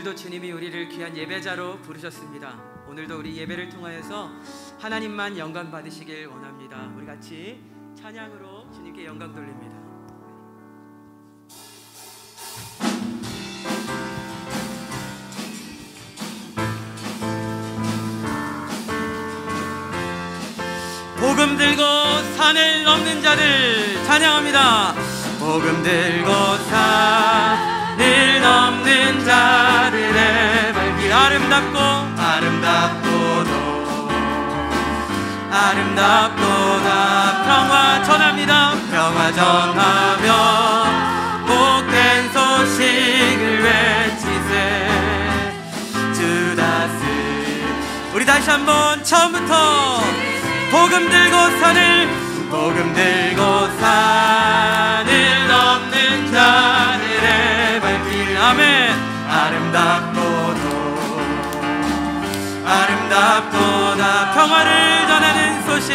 오늘도 주님이 우리를 귀한 예배자로 부르셨습니다. 오늘도 우리 예배를 통하여서 하나님만 영광 받으시길 원합니다. 우리 같이 찬양으로 주님께 영광 돌립니다. 복음 들고 산을 넘는 자를 찬양합니다. 복음 들고 산을 넘는 자들의 발길 아름답도다 평화 전합니다. 평화 전하며 복된 소식을 외치세 주다스. 우리 다시 한번 처음부터 복음 들고 산을 넘는 자들의 발길 아멘. 아름답도다 평화를 전하는 소식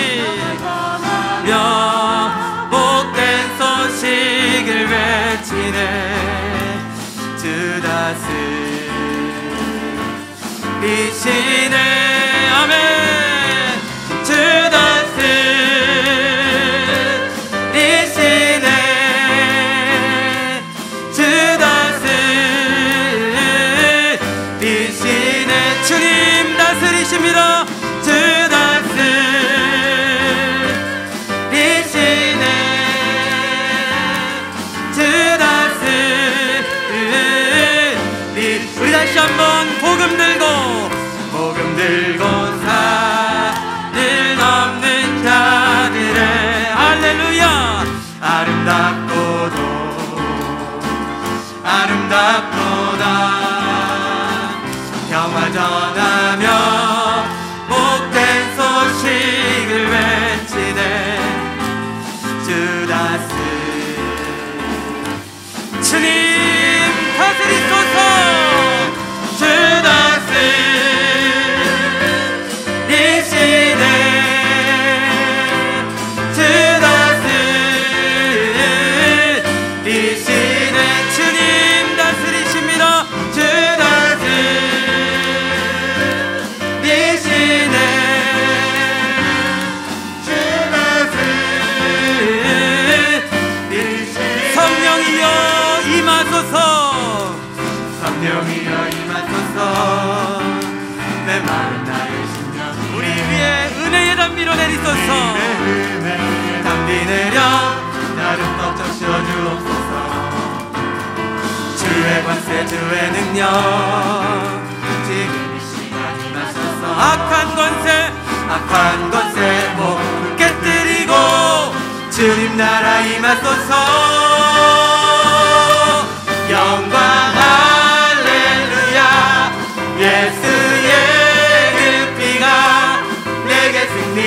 복된 소식을 외치네 주다스 빛이네 아멘. 주다스 빛이네 주다스 빛이네 주님 다스리십니다. 주다스 빛이네 주다스 우리 다시 한번 복음 들고 산을 넘는 자들의 할렐루야 아름답도다 평화 전하며 복된 소식을 외치네 주다스. 주님 다스리소서 주다스 빛이네 주다스 빛이네 주님 다스리십니다. 주다스 빛이네 주다스 성령이여 임하소서 내 마른 나의 심령 우리 위에 은혜의 담비로 내리소서 담비 내려 나를 떡적 씌워주옵소서. 주의 권세 주의 능력 지금 이 시간 임하소서. 악한 권세 모두 깨뜨리고 주님 나라 임하소서. 영광 할렐루야 예수의 그 피가 내게 승리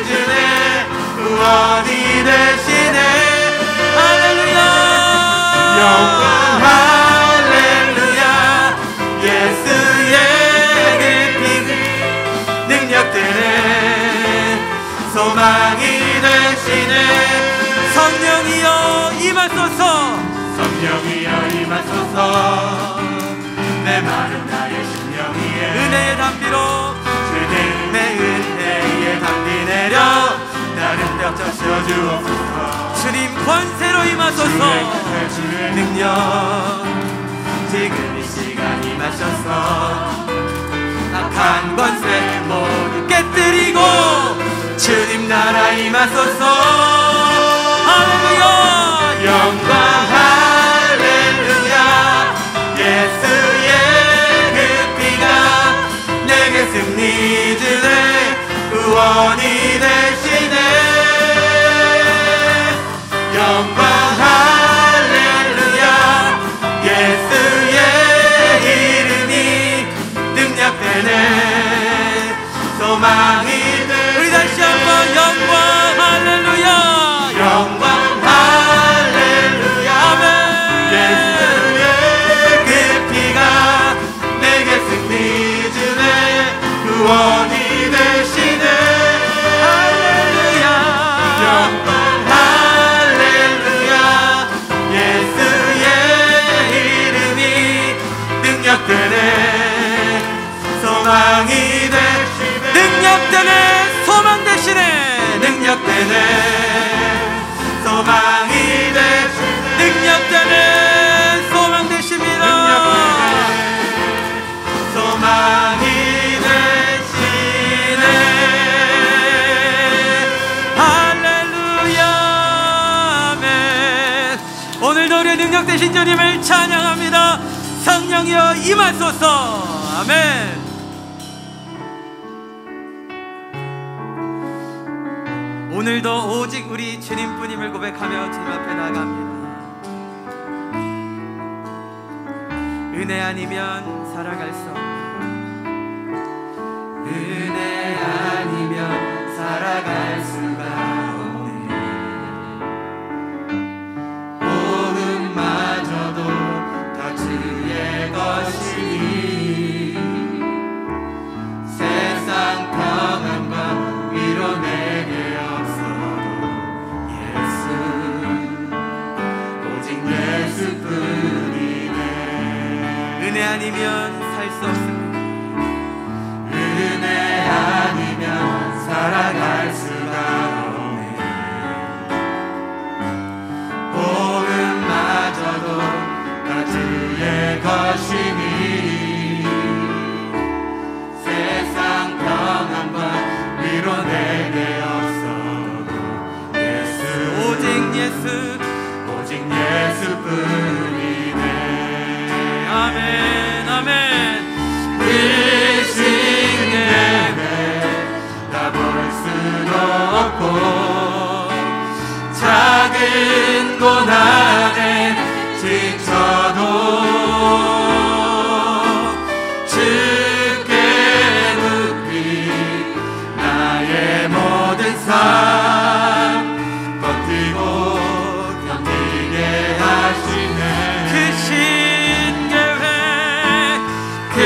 주네 구원이 되시네 할렐루야. 영광 할렐루야 예수의 그 피 능력되네 소망이 되시네. 성령이여 임하소서 내 마른 나의 심령 위에 은혜의 담비로 주님의 은혜의 담비 내려 나를 뼈적 씌워주옵소서. 주님 권세로 임하소서. 주의 능력 지금 이 시간 임하셔서 악한 권세 모두 깨뜨리고 주님 나라 임하소서. 할렐루야 영광 할렐루야 예수의 그 피가 내게 승리 주네 구원이 되시네. 영광 할렐루야 예수의 이름이 능력되네 소망이 되시네. 우리 다시 한번 영광 할렐루야 소망이 되시네. 능력되네 소망 되시네. 능력되네 소망이 되시네. 능력되네 소망 되십니다. 소망이 되시네. 할렐루야 아멘. 오늘도 우리의 능력되신 주님을 찬양합니다. 성령이여 임하소서. 아멘. 오늘도 오직 우리 주님뿐임을 고백하며 주님 앞에 나아갑니다. 은혜 아니면 살아갈 수 없는, 은혜 아니면 살아갈 수가 없네. 복음마저도 다 주의 것이니 세상 평안과 위로 내게 없어도 예수, 오직 예수뿐이네. 은혜 아니면 살 수 없습니다. 은혜 아니면 살아갈 수가 없네. 복음마저도 다 주의 것이니 세상 평안과 위로 내게 없어도 예수, 오직 예수, 오직 예수뿐이네. 아멘 아멘. 의식 내외 다 볼 수도 없고 작은 고난에 지쳐도 주께 묻기 나의 모든 삶 버티고 견디게 하시네. 그 신계획 그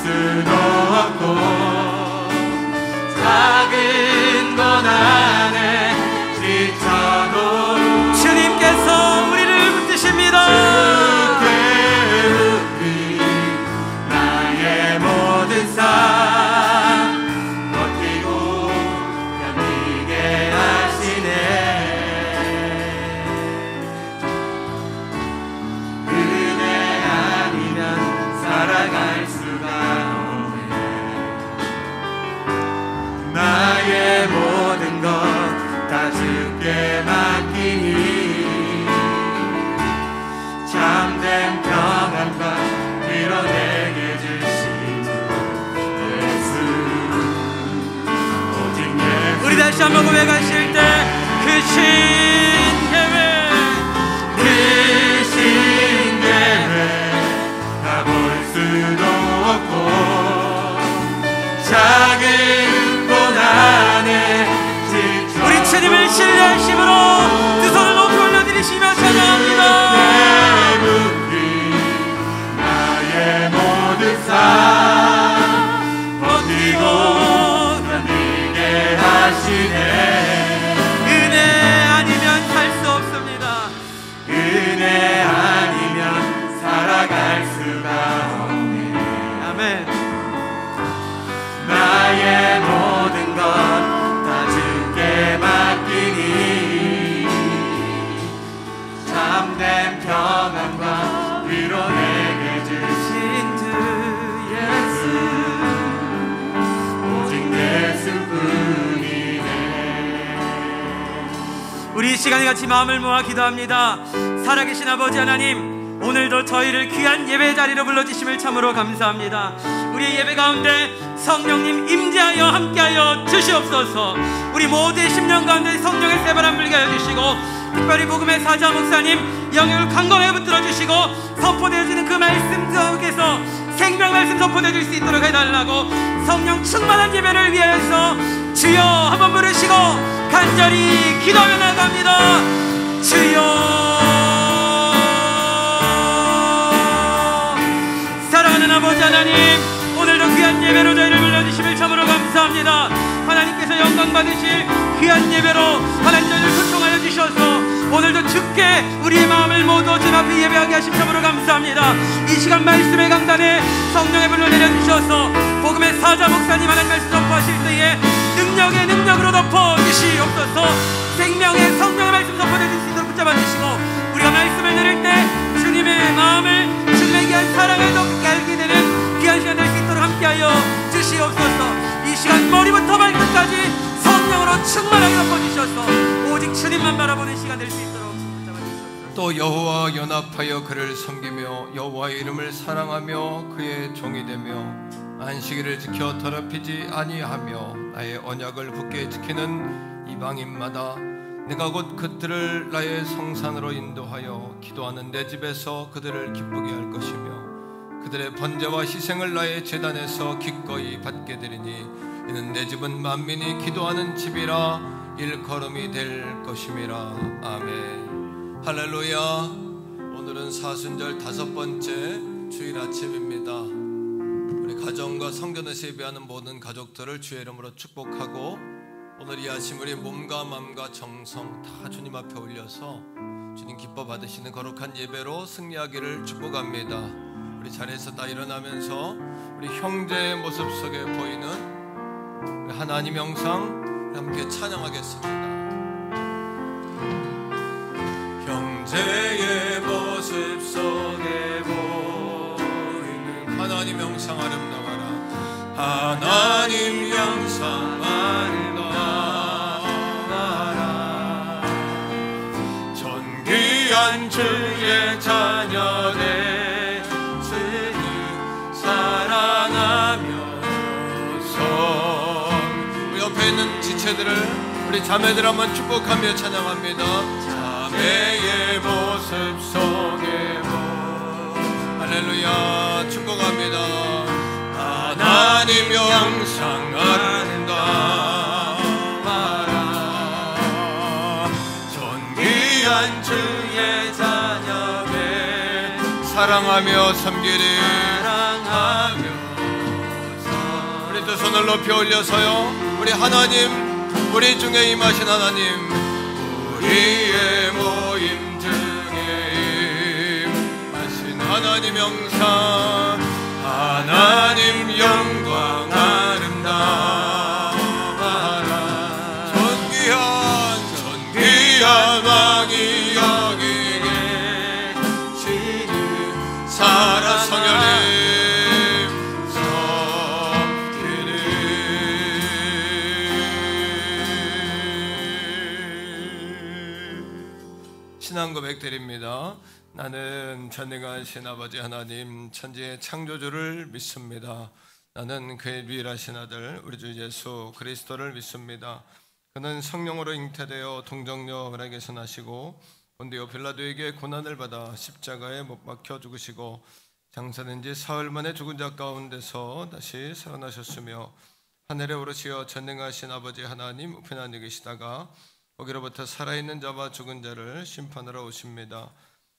수도 없고 작은 고난에 지쳐도 주님께서 우리를 붙드십니다. 주께 묻기 나의 모든 삶 버티고 견디게 하시네. 은혜 아니면 살아갈 수가 나의 모든 것 다 주께 맡기니 참된 평안과 위로 내게 주신 예수, 오직 예수. 우리 다시 한번 고백하실 때 그 신계획 그 신계획 다 볼 수도 없고 작은 우리 주님을 신뢰하심으로 두 손을 높이 올려드리시며 찬양합니다. 나의 모든 삶 버티고 견디게 하시네. 은혜 아니면 살 수 없습니다. 은혜 아니면 살아갈 수가 없네. 아멘. 나의 모든 것 맡기니 참된 평안과 위로 내게 주신 주 예수, 오직 예수뿐이네. 우리 이 시간에 같이 마음을 모아 기도합니다. 살아계신 아버지 하나님, 오늘도 저희를 귀한 예배 자리로 불러주심을 참으로 감사합니다. 우리의 예배 가운데 성령님 임재하여 함께하여 주시옵소서. 우리 모두의 심령 가운데 성령의 새바람 불게 하여 주시고, 특별히 복음의 사자 목사님 영역을 강건하게 붙들어 주시고, 선포되어지는 그 말씀 속에서 생명 말씀 선포되어 줄 수 있도록 해달라고 성령 충만한 예배를 위해서 주여 한번 부르시고 간절히 기도하며 나갑니다. 주여. 사랑하는 아버지 하나님, 오늘도 귀한 예배로 저희를 불러주심을 참으로 감사합니다. 하나님께서 영광 받으실 귀한 예배로 하나님 저희를 소통하여 주셔서 오늘도 주께 우리의 마음을 모두 주 앞에 예배하게 하심 참으로 감사합니다. 감사합니다. 이 시간 말씀의 강단에 성령의 불을 내려주셔서 복음의 사자 목사님 하나님 말씀 전파하실 때에 능력의 능력으로 덮어주시옵소서. 생명의 성령의 말씀 덮어내줄 수 있도록 붙잡아 주시고, 우리가 말씀을 들을 때 주님의 마음을, 주님의 귀한 사랑을 더 알게 되는 귀한 시간 될 수 있도록 함께하여 주시옵소서. 이 시간 머리부터 발끝까지 성령으로 충만하게 덮어주셔서 오직 주님만 바라보는 시간 될 수 있도록 붙잡아 주시옵소서. 또 여호와 연합하여 그를 섬기며 여호와의 이름을 사랑하며 그의 종이 되며 안식일을 지켜 더럽히지 아니하며 나의 언약을 굳게 지키는 이방인마다 내가 곧 그들을 나의 성산으로 인도하여 기도하는 내 집에서 그들을 기쁘게 할 것이며 그들의 번제와 희생을 나의 제단에서 기꺼이 받게 되리니 이는 내 집은 만민이 기도하는 집이라 일컬음이 될 것임이라. 아멘. 할렐루야. 오늘은 사순절 5번째 주일 아침입니다. 우리 가정과 성전에서 예배하는 모든 가족들을 주의 이름으로 축복하고, 오늘 이 아침 우리 몸과 마음과 정성 다 주님 앞에 올려서 주님 기뻐 받으시는 거룩한 예배로 승리하기를 축복합니다. 우리 자리에서 다 일어나면서 우리 형제의 모습 속에 보이는 우리 하나님 영상 함께 찬양하겠습니다. 형제의 모습 속에 보이는 하나님 영상 아름다워라. 하나님 영상 아름다워라. 존귀한 주의 자녀들 옆에 있는 지체들을, 우리 자매들 한번 축복하며 찬양합니다. 자매의 모습 속에 할렐루야 축복합니다. 하나님 영상 아름다워라. 존귀한 주의 자녀들 사랑하며 섬기리. 우리 두 손을 높이 올려서요, 우리 하나님, 우리 중에 임하신 하나님, 우리의 모임 중에 임하신 하나님 영상, 하나님 영광 아름다워라. 존귀한 왕이 여기 계시니 살아 성혈님 신앙 고백 드립니다. 나는 전능하신 아버지 하나님 천지의 창조주를 믿습니다. 나는 그의 유일하신 아들 우리 주 예수 그리스도를 믿습니다. 그는 성령으로 잉태되어 동정녀 마리아에게서 나시고 본디오 빌라도에게 고난을 받아 십자가에 못 박혀 죽으시고 장사된 지 사흘 만에 죽은 자 가운데서 다시 살아나셨으며 하늘에 오르시어 전능하신 아버지 하나님 우편에 앉아 계시다가 거기로부터 살아있는 자와 죽은 자를 심판하러 오십니다.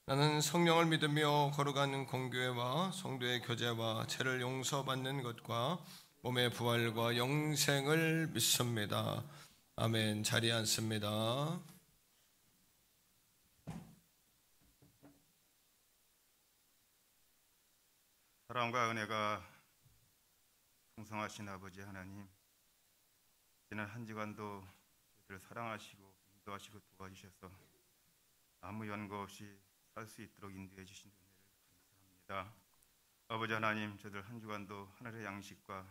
나는 성령을 믿으며 거룩한 공교회와 성도의 교제와 죄를 용서받는 것과 몸의 부활과 영생을 믿습니다. 아멘. 자리에 앉습니다. 사랑과 은혜가 풍성하신 아버지 하나님, 지난 한 주간도 저희를 사랑하시고 인도하시고 도와주셔서 아무 연고 없이 살 수 있도록 인도해 주신 은혜를 감사합니다. 아버지 하나님, 저들 한 주간도 하늘의 양식과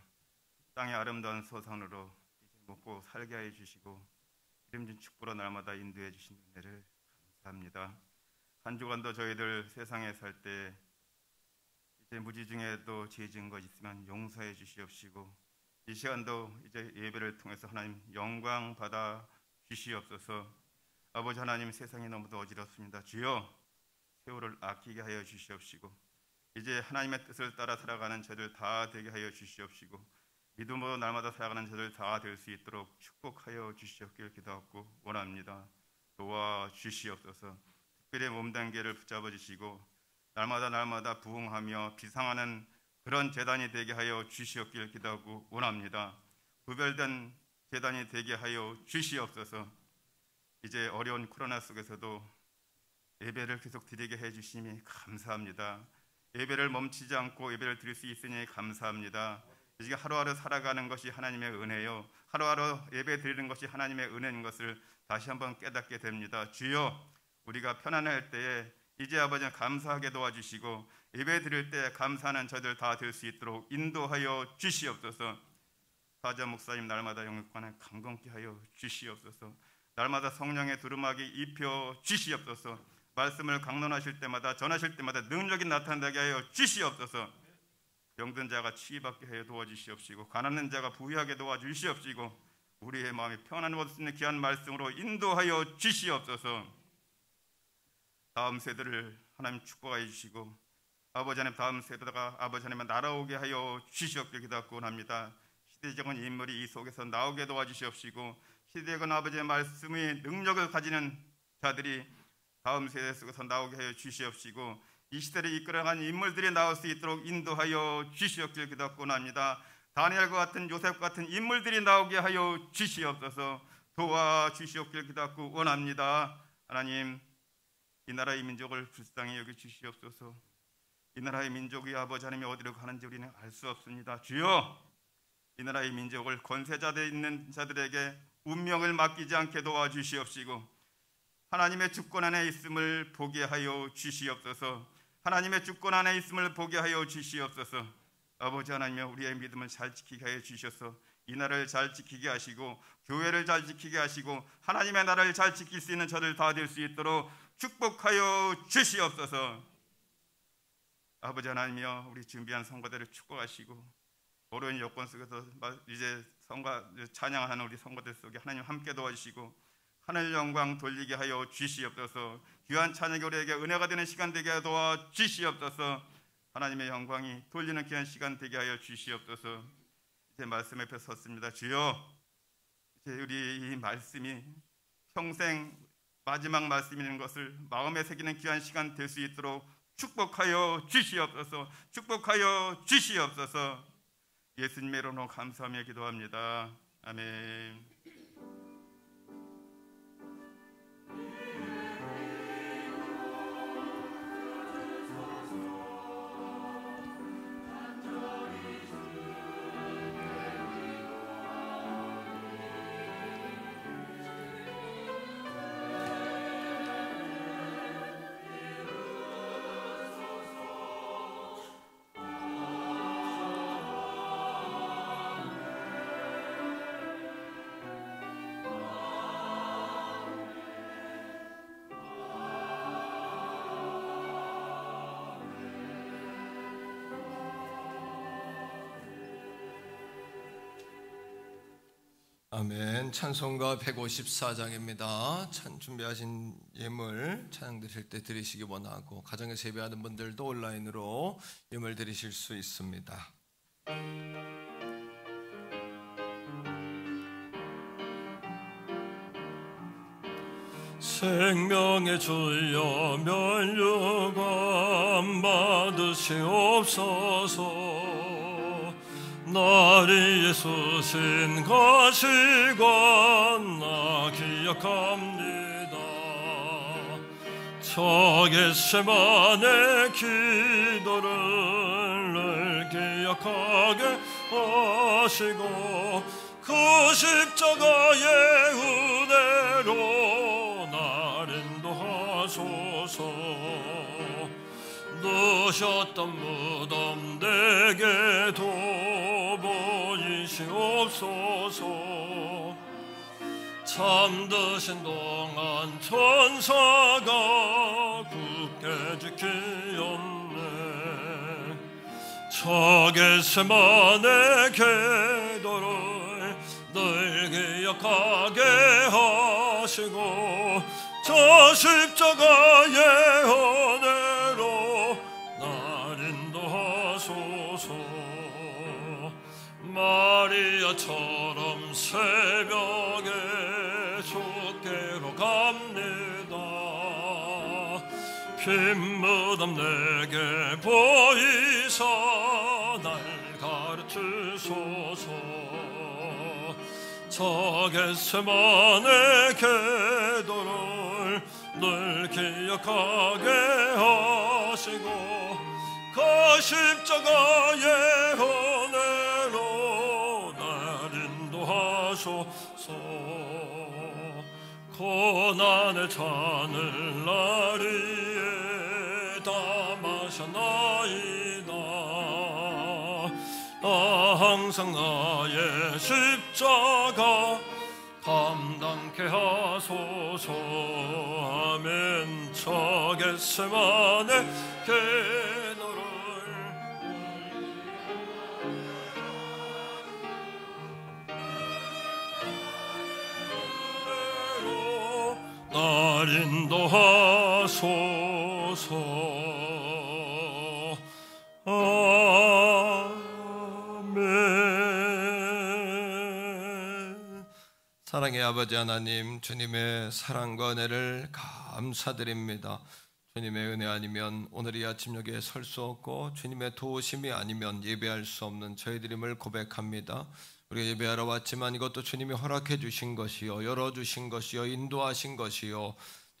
땅의 아름다운 소산으로 이제 먹고 살게 해 주시고 기름진 축복으로 날마다 인도해 주신 은혜를 감사합니다. 한 주간도 저희들 세상에 살 때 이제 무지 중에도 죄 지은 것 있으면 용서해 주시옵시고 이 시간도 이제 예배를 통해서 하나님 영광 받아 주시옵소서. 아버지 하나님, 세상이 너무도 어지럽습니다. 주여 세월을 아끼게 하여 주시옵시고 이제 하나님의 뜻을 따라 살아가는 저들 다 되게 하여 주시옵시고 믿음으로 날마다 살아가는 저들 다 될 수 있도록 축복하여 주시옵기를 기도하고 원합니다. 도와주시옵소서. 특별히 몸단계를 붙잡아 주시고 날마다 부흥하며 비상하는 그런 제단이 되게 하여 주시옵기를 기도하고 원합니다. 구별된 제단이 되게 하여 주시옵소서. 이제 어려운 코로나 속에서도 예배를 계속 드리게 해주시니 감사합니다. 예배를 멈추지 않고 예배를 드릴 수 있으니 감사합니다. 이제 하루하루 살아가는 것이 하나님의 은혜요, 하루하루 예배 드리는 것이 하나님의 은혜인 것을 다시 한번 깨닫게 됩니다. 주여, 우리가 편안할 때에 이제 아버지 감사하게 도와주시고 예배 드릴 때 감사하는 저들 다 될 수 있도록 인도하여 주시옵소서. 사자 목사님 날마다 영육관에 강건케 하여 주시옵소서. 날마다 성령의 두루마기 입혀 주시옵소서. 말씀을 강론하실 때마다 전하실 때마다 능력이 나타나게 하여 주시옵소서. 병든 자가 치유받게 하여 도와주시옵시고 가난한 자가 부유하게 도와주시옵시고 우리의 마음이 평안을 얻을 수 있는 귀한 말씀으로 인도하여 주시옵소서. 다음 세대를 하나님 축복하여 주시고 아버지 하나님 다음 세대가 아버지 하나님의 날아오게 하여 주시옵기를 기도하고 합니다. 시대적인 인물이 이 속에서 나오게 도와주시옵시고 시대적인 아버지의 말씀의 능력을 가지는 자들이 다음 세대 속에서 나오게 하여 주시옵시고 이 시대를 이끌어가는 인물들이 나올 수 있도록 인도하여 주시옵기를 기도하고 합니다. 다니엘과 같은 요셉 같은 인물들이 나오게 하여 주시옵소서. 도와주시옵기를 기도하고 원합니다. 하나님, 이 나라의 민족을 불쌍히 여겨 주시옵소서. 이 나라의 민족이 아버지 하나님이 어디로 가는지 우리는 알 수 없습니다. 주여, 이 나라의 민족을 권세자들에 있는 자들에게 운명을 맡기지 않게 도와주시옵시고 하나님의 주권 안에 있음을 보게 하여 주시옵소서. 하나님의 주권 안에 있음을 보게 하여 주시옵소서. 아버지 하나님여, 우리의 믿음을 잘 지키게 하여 주셔서 이 나라를 잘 지키게 하시고 교회를 잘 지키게 하시고 하나님의 나라를 잘 지킬 수 있는 저들 다 될 수 있도록 축복하여 주시옵소서. 아버지 하나님여, 우리 준비한 선거대를 축복하시고 어려운 여건 속에서 이제 찬양하는 우리 선거대 속에 하나님 함께 도와주시고 하늘 영광 돌리게 하여 주시옵소서. 귀한 찬양이 우리에게 은혜가 되는 시간 되게 하여 도와주시옵소서. 하나님의 영광이 돌리는 귀한 시간 되게 하여 주시옵소서. 이제 말씀 앞에 섰습니다. 주여, 이제 우리 이 말씀이 평생 마지막 말씀인 것을 마음에 새기는 귀한 시간 될 수 있도록 축복하여 주시옵소서. 축복하여 주시옵소서. 예수님의 이름으로 감사하며 기도합니다. 아멘. 아멘. 찬송가 154장입니다. 준비하신 예물 찬양 드릴 때 드리시기 원하고 가정에서 예배하는 분들도 온라인으로 예물 드리실 수 있습니다. 생명의 주여 면류관 받으시옵소서. 나를 예수신 가시관 나 기억합니다. 저 겟세마네 기도를 늘 기억하게 하시고 그 십자가의 은혜로 나를 인도하소서. 누셨던 무덤 내게 도보이시옵소서. 잠드신 동안 천사가 굳게 지키었네. 저 겟세마네 기도를 늘 기억하게 하시고 저 십자가의 은혜로 날 인도하소서. 마리아처럼 새벽에 주께로 갑니다. 빈무덤 내게 보이사 날 가르치소서. 저 겟세마네 기도를 늘 기억하게 하시고 그 십자가의 은혜로 날 인도하소서. 고난의 잔을 날 위에 다 마셨나이다. 항상 나의 십자가 감당케 하소서. 아멘. 저 겟세마네 계노를 날 인도하소서. 사랑의 아버지 하나님, 주님의 사랑과 은혜를 감사드립니다. 주님의 은혜 아니면 오늘 이 아침 여기에 설 수 없고 주님의 도우심이 아니면 예배할 수 없는 저희들임을 고백합니다. 우리가 예배하러 왔지만 이것도 주님이 허락해 주신 것이요, 열어주신 것이요, 인도하신 것이요,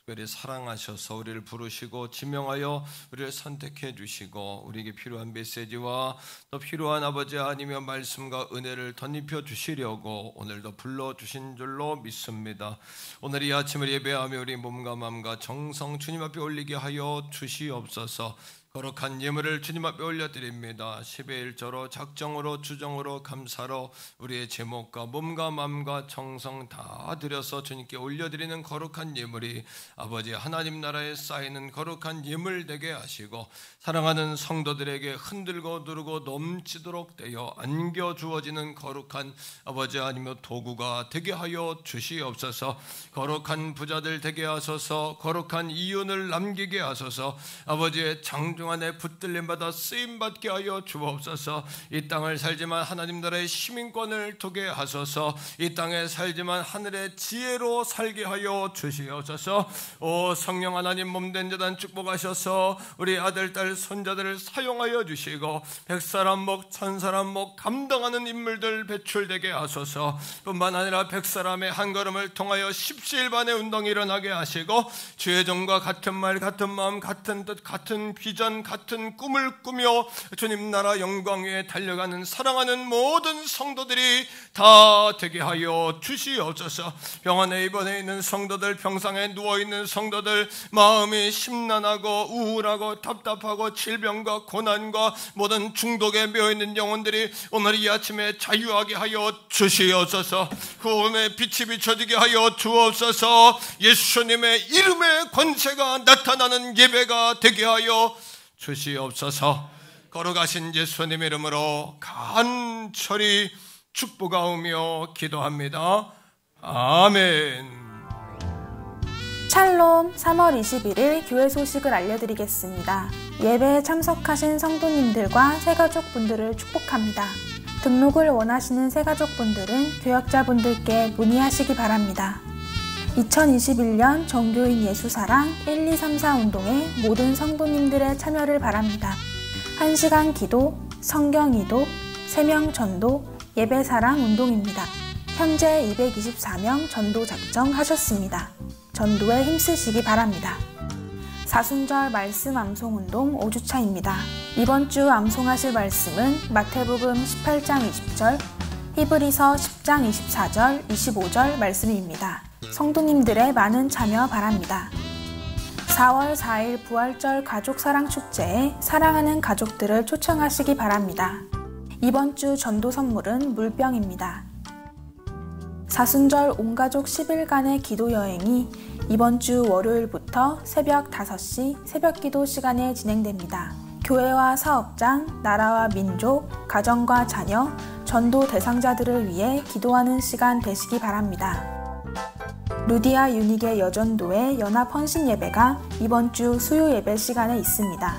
특별히 사랑하셔서 우리를 부르시고 지명하여 우리를 선택해 주시고 우리에게 필요한 메시지와 또 필요한 아버지 하나님의 말씀과 은혜를 덧입혀 주시려고 오늘도 불러주신 줄로 믿습니다. 오늘 이 아침을 예배하며 우리 몸과 마음과 정성 주님 앞에 올리게 하여 주시옵소서. 거룩한 예물을 주님 앞에 올려드립니다. 10의 1조로 작정으로 주정으로 감사로 우리의 제목과 몸과 마음과 정성 다 드려서 주님께 올려드리는 거룩한 예물이 아버지 하나님 나라에 쌓이는 거룩한 예물 되게 하시고 사랑하는 성도들에게 흔들고 누르고 넘치도록 되어 안겨 주어지는 거룩한 아버지 하나님의 도구가 되게 하여 주시옵소서. 거룩한 부자들 되게 하소서. 거룩한 이윤을 남기게 하소서. 아버지의 장중한 내 붙들림받아 쓰임받게 하여 주옵소서. 이 땅을 살지만 하나님 나라의 시민권을 두게 하소서. 이 땅에 살지만 하늘의 지혜로 살게 하여 주시옵소서. 오 성령 하나님 몸된 자단 축복하셔서 우리 아들 딸 손자들을 사용하여 주시고 100사람 목 1000사람 목 감당하는 인물들 배출되게 하소서. 뿐만 아니라 100사람의 한 걸음을 통하여 십시일반의 운동이 일어나게 하시고 주의 종과 같은 말 같은 마음 같은 뜻 같은 비전 같은 꿈을 꾸며 주님 나라 영광 위에 달려가는 사랑하는 모든 성도들이 다 되게 하여 주시옵소서. 병원에 입원해 있는 성도들, 병상에 누워있는 성도들, 마음이 심란하고 우울하고 답답하고 질병과 고난과 모든 중독에 매여있는 영혼들이 오늘 이 아침에 자유하게 하여 주시옵소서. 구원의 빛이 비춰지게 하여 주옵소서. 예수님의 이름의 권세가 나타나는 예배가 되게 하여 주시옵소서. 걸어가신 예수님 이름으로 간절히 축복하오며 기도합니다. 아멘. 샬롬. 3월 21일 교회 소식을 알려드리겠습니다. 예배에 참석하신 성도님들과 새가족분들을 축복합니다. 등록을 원하시는 새가족분들은 교역자분들께 문의하시기 바랍니다. 2021년 정교인 예수사랑 1234 운동에 모든 성도님들의 참여를 바랍니다. 1시간 기도, 성경 이도, 세명 전도, 예배사랑 운동입니다. 현재 224명 전도 작정하셨습니다. 전도에 힘쓰시기 바랍니다. 사순절 말씀 암송운동 5주차입니다. 이번 주 암송하실 말씀은 마태복음 18장 20절, 히브리서 10장 24절, 25절 말씀입니다. 성도님들의 많은 참여 바랍니다. 4월 4일 부활절 가족사랑축제에 사랑하는 가족들을 초청하시기 바랍니다. 이번 주 전도 선물은 물병입니다. 사순절 온가족 10일간의 기도여행이 이번 주 월요일부터 새벽 5시 새벽기도 시간에 진행됩니다. 교회와 사업장, 나라와 민족, 가정과 자녀, 전도 대상자들을 위해 기도하는 시간 되시기 바랍니다. 루디아 유닉의 여전도의 연합 헌신 예배가 이번 주 수요 예배 시간에 있습니다.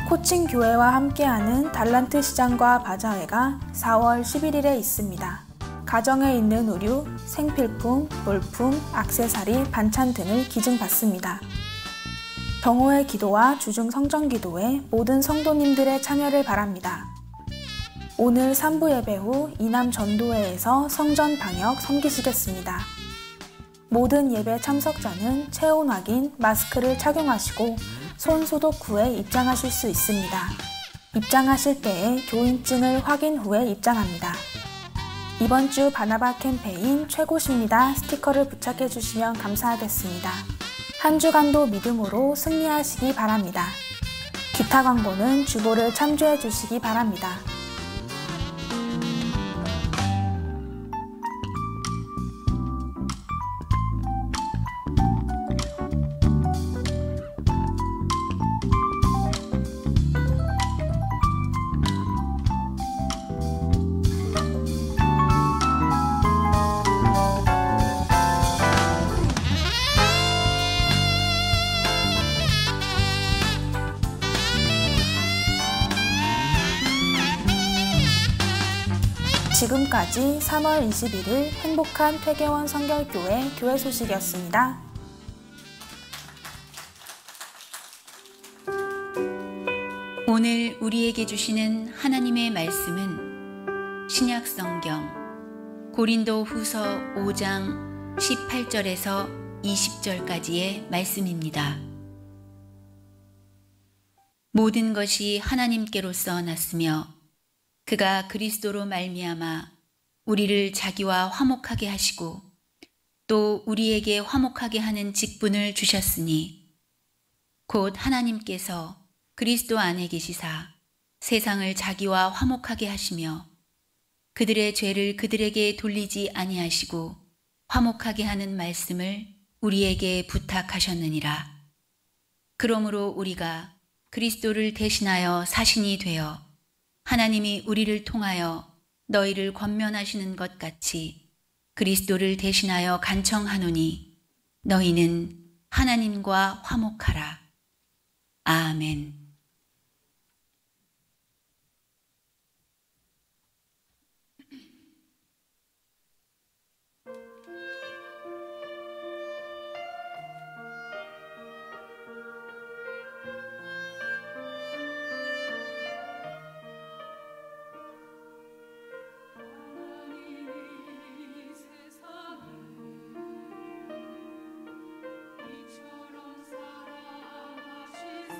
코칭 교회와 함께하는 달란트 시장과 바자회가 4월 11일에 있습니다. 가정에 있는 의류, 생필품, 물품, 액세서리, 반찬 등을 기증받습니다. 경호의 기도와 주중 성전 기도에 모든 성도님들의 참여를 바랍니다. 오늘 3부 예배 후 이남 전도회에서 성전 방역 섬기시겠습니다. 모든 예배 참석자는 체온 확인, 마스크를 착용하시고 손 소독 후에 입장하실 수 있습니다. 입장하실 때에 교인증을 확인 후에 입장합니다. 이번 주 바나바 캠페인 최고십니다 스티커를 부착해 주시면 감사하겠습니다. 한 주간도 믿음으로 승리하시기 바랍니다. 기타 광고는 주보를 참조해 주시기 바랍니다. 지금까지 3월 21일 행복한 퇴계원 성결교회 교회 소식이었습니다. 오늘 우리에게 주시는 하나님의 말씀은 신약성경 고린도 후서 5장 18절에서 20절까지의 말씀입니다. 모든 것이 하나님께로서 났으며 그가 그리스도로 말미암아 우리를 자기와 화목하게 하시고 또 우리에게 화목하게 하는 직분을 주셨으니 곧 하나님께서 그리스도 안에 계시사 세상을 자기와 화목하게 하시며 그들의 죄를 그들에게 돌리지 아니하시고 화목하게 하는 말씀을 우리에게 부탁하셨느니라. 그러므로 우리가 그리스도를 대신하여 사신이 되어 하나님이 우리를 통하여 너희를 권면하시는 것 같이 그리스도를 대신하여 간청하노니 너희는 하나님과 화목하라. 아멘. 이처럼 사랑하시사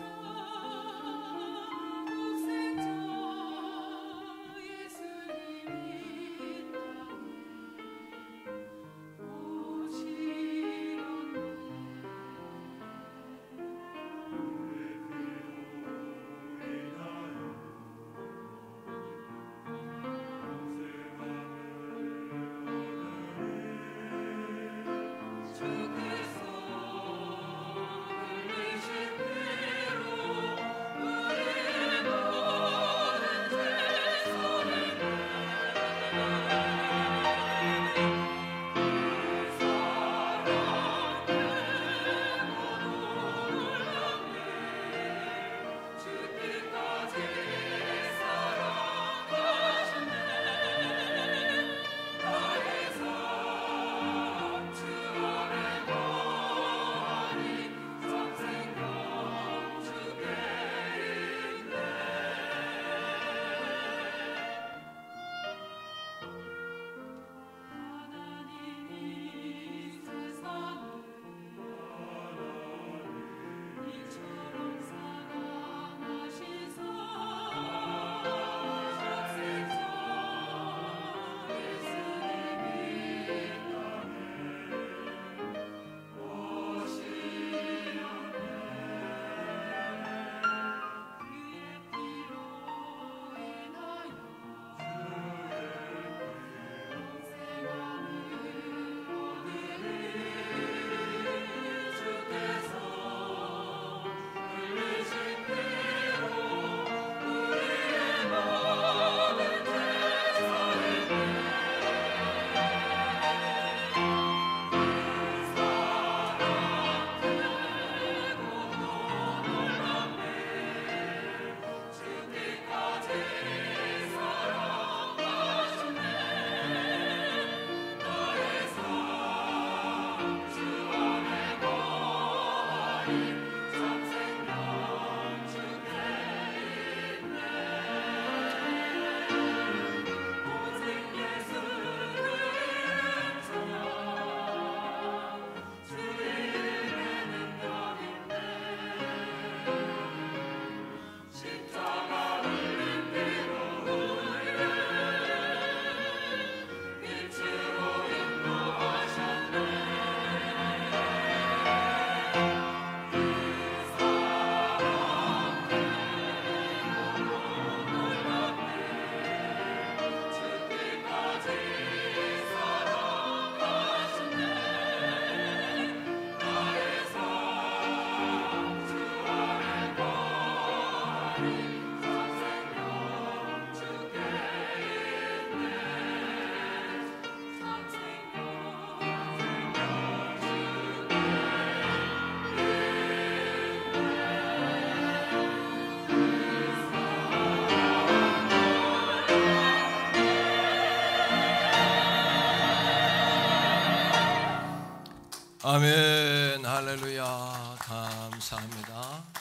아멘. 할렐루야. 감사합니다.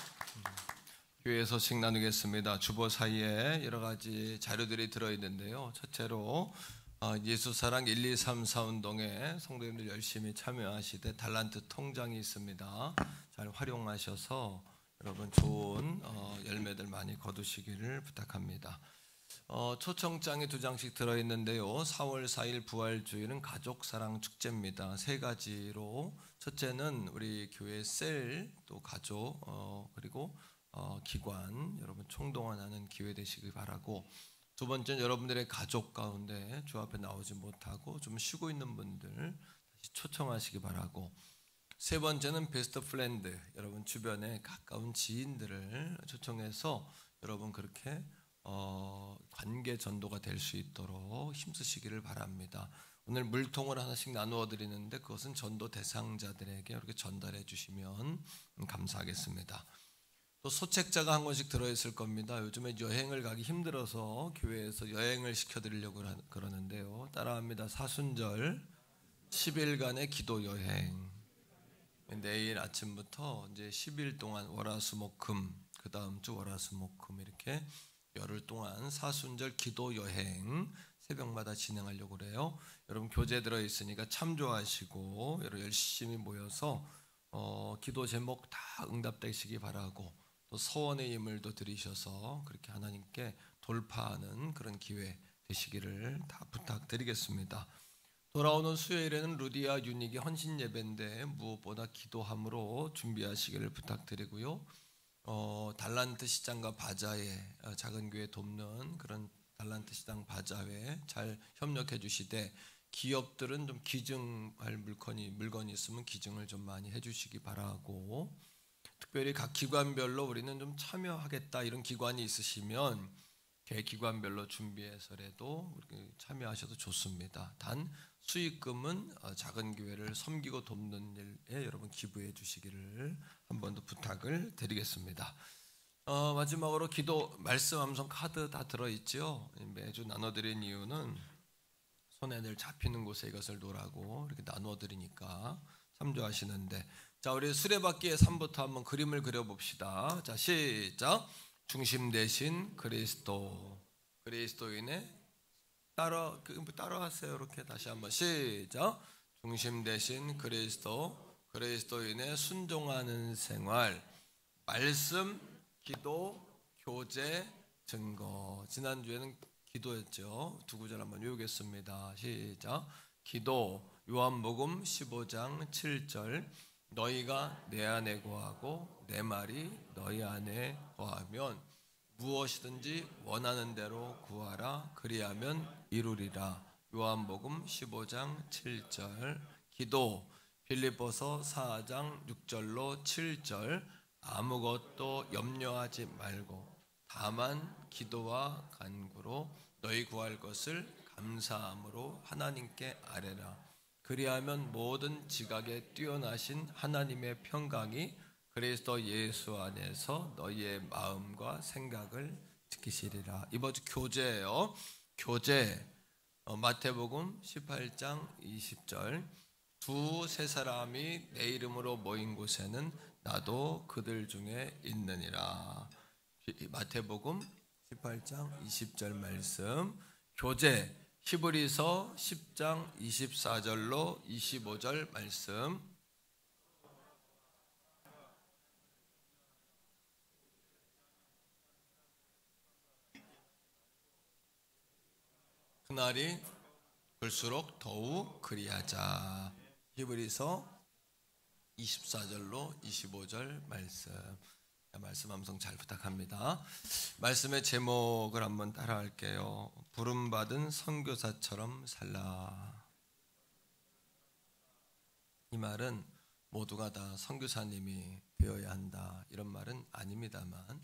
교회 소식 나누겠습니다. 주보 사이에 여러 가지 자료들이 들어있는데요. 첫째로 예수사랑 1, 2, 3, 4 운동에 성도님들 열심히 참여하시되 달란트 통장이 있습니다. 잘 활용하셔서 여러분 좋은 열매들 많이 거두시기를 부탁합니다. 초청장이 2장씩 들어있는데요. 4월 4일 부활주일은 가족사랑 축제입니다. 3가지로 첫째는 우리 교회 셀, 또 가족, 그리고 기관 여러분 총동원하는 기회 되시기 바라고, 두 번째는 여러분들의 가족 가운데 주 앞에 나오지 못하고 좀 쉬고 있는 분들 다시 초청하시기 바라고, 세 번째는 베스트 프렌드, 여러분 주변에 가까운 지인들을 초청해서 여러분 그렇게 관계 전도가 될 수 있도록 힘쓰시기를 바랍니다. 오늘 물통을 하나씩 나누어 드리는데 그것은 전도 대상자들에게 이렇게 전달해 주시면 감사하겠습니다. 또 소책자가 한 권씩 들어있을 겁니다. 요즘에 여행을 가기 힘들어서 교회에서 여행을 시켜드리려고 그러는데요. 따라합니다. 사순절 10일간의 기도 여행. 내일 아침부터 이제 10일 동안 월화수목금, 그 다음 주 월화수목금 이렇게 열흘 동안 사순절 기도 여행 새벽마다 진행하려고 그래요. 여러분 교재 들어있으니까 참조하시고 여러분 열심히 모여서 기도 제목 다 응답되시기 바라고, 또 서원의 예물도 드리셔서 그렇게 하나님께 돌파하는 그런 기회 되시기를 다 부탁드리겠습니다. 돌아오는 수요일에는 루디아 유닉의 헌신 예배인데 무엇보다 기도함으로 준비하시기를 부탁드리고요. 달란트 시장과 바자회, 작은 교회 돕는 그런 달란트 시장 바자회 잘 협력해 주시되, 기업들은 좀 기증할 물건이 있으면 기증을 좀 많이 해주시기 바라고, 특별히 각 기관별로 우리는 좀 참여하겠다 이런 기관이 있으시면 개 기관별로 준비해서라도 참여하셔도 좋습니다. 단 수익금은 작은 교회를 섬기고 돕는 일에 여러분 기부해 주시기를 한 번 더 부탁을 드리겠습니다. 마지막으로 기도 말씀 암송 카드 다 들어있죠. 매주 나눠드린 이유는 손에 늘 잡히는 곳에 이것을 놓으라고 이렇게 나눠드리니까 참조하시는데, 자 우리 수레바퀴의 3부터 한번 그림을 그려봅시다. 자 시작. 중심 대신 그리스도인의 따라하세요. 이렇게 다시 한번 시작. 중심 대신 그리스도인의 순종하는 생활, 말씀, 기도, 교제, 증거. 지난주에는 기도였죠. 두 구절 한번 외우겠습니다. 시작. 기도, 요한복음 15장 7절. 너희가 내 안에 거하고 내 말이 너희 안에 거하면 무엇이든지 원하는 대로 구하라. 그리하면 이루리라. 요한복음 15장 7절. 기도, 빌립보서 4장 6절로 7절. 아무것도 염려하지 말고 다만 기도와 간구로 너희 구할 것을 감사함으로 하나님께 아뢰라. 그리하면 모든 지각에 뛰어나신 하나님의 평강이 그리스도 예수 안에서 너희의 마음과 생각을 지키시리라. 이번 주 교제예요. 교제. 마태복음 18장 20절. 두세 사람이 내 이름으로 모인 곳에는 나도 그들 중에 있느니라. 마태복음 18장 20절 말씀. 교제. 히브리서 10장 24절로 25절 말씀. 그날이 볼수록 더욱 그리하자. 히브리서 24절로 25절 말씀 암송 잘 부탁합니다. 말씀의 제목을 한번 따라할게요. 부름받은 선교사처럼 살라. 이 말은 모두가 다 선교사님이 되어야 한다 이런 말은 아닙니다만,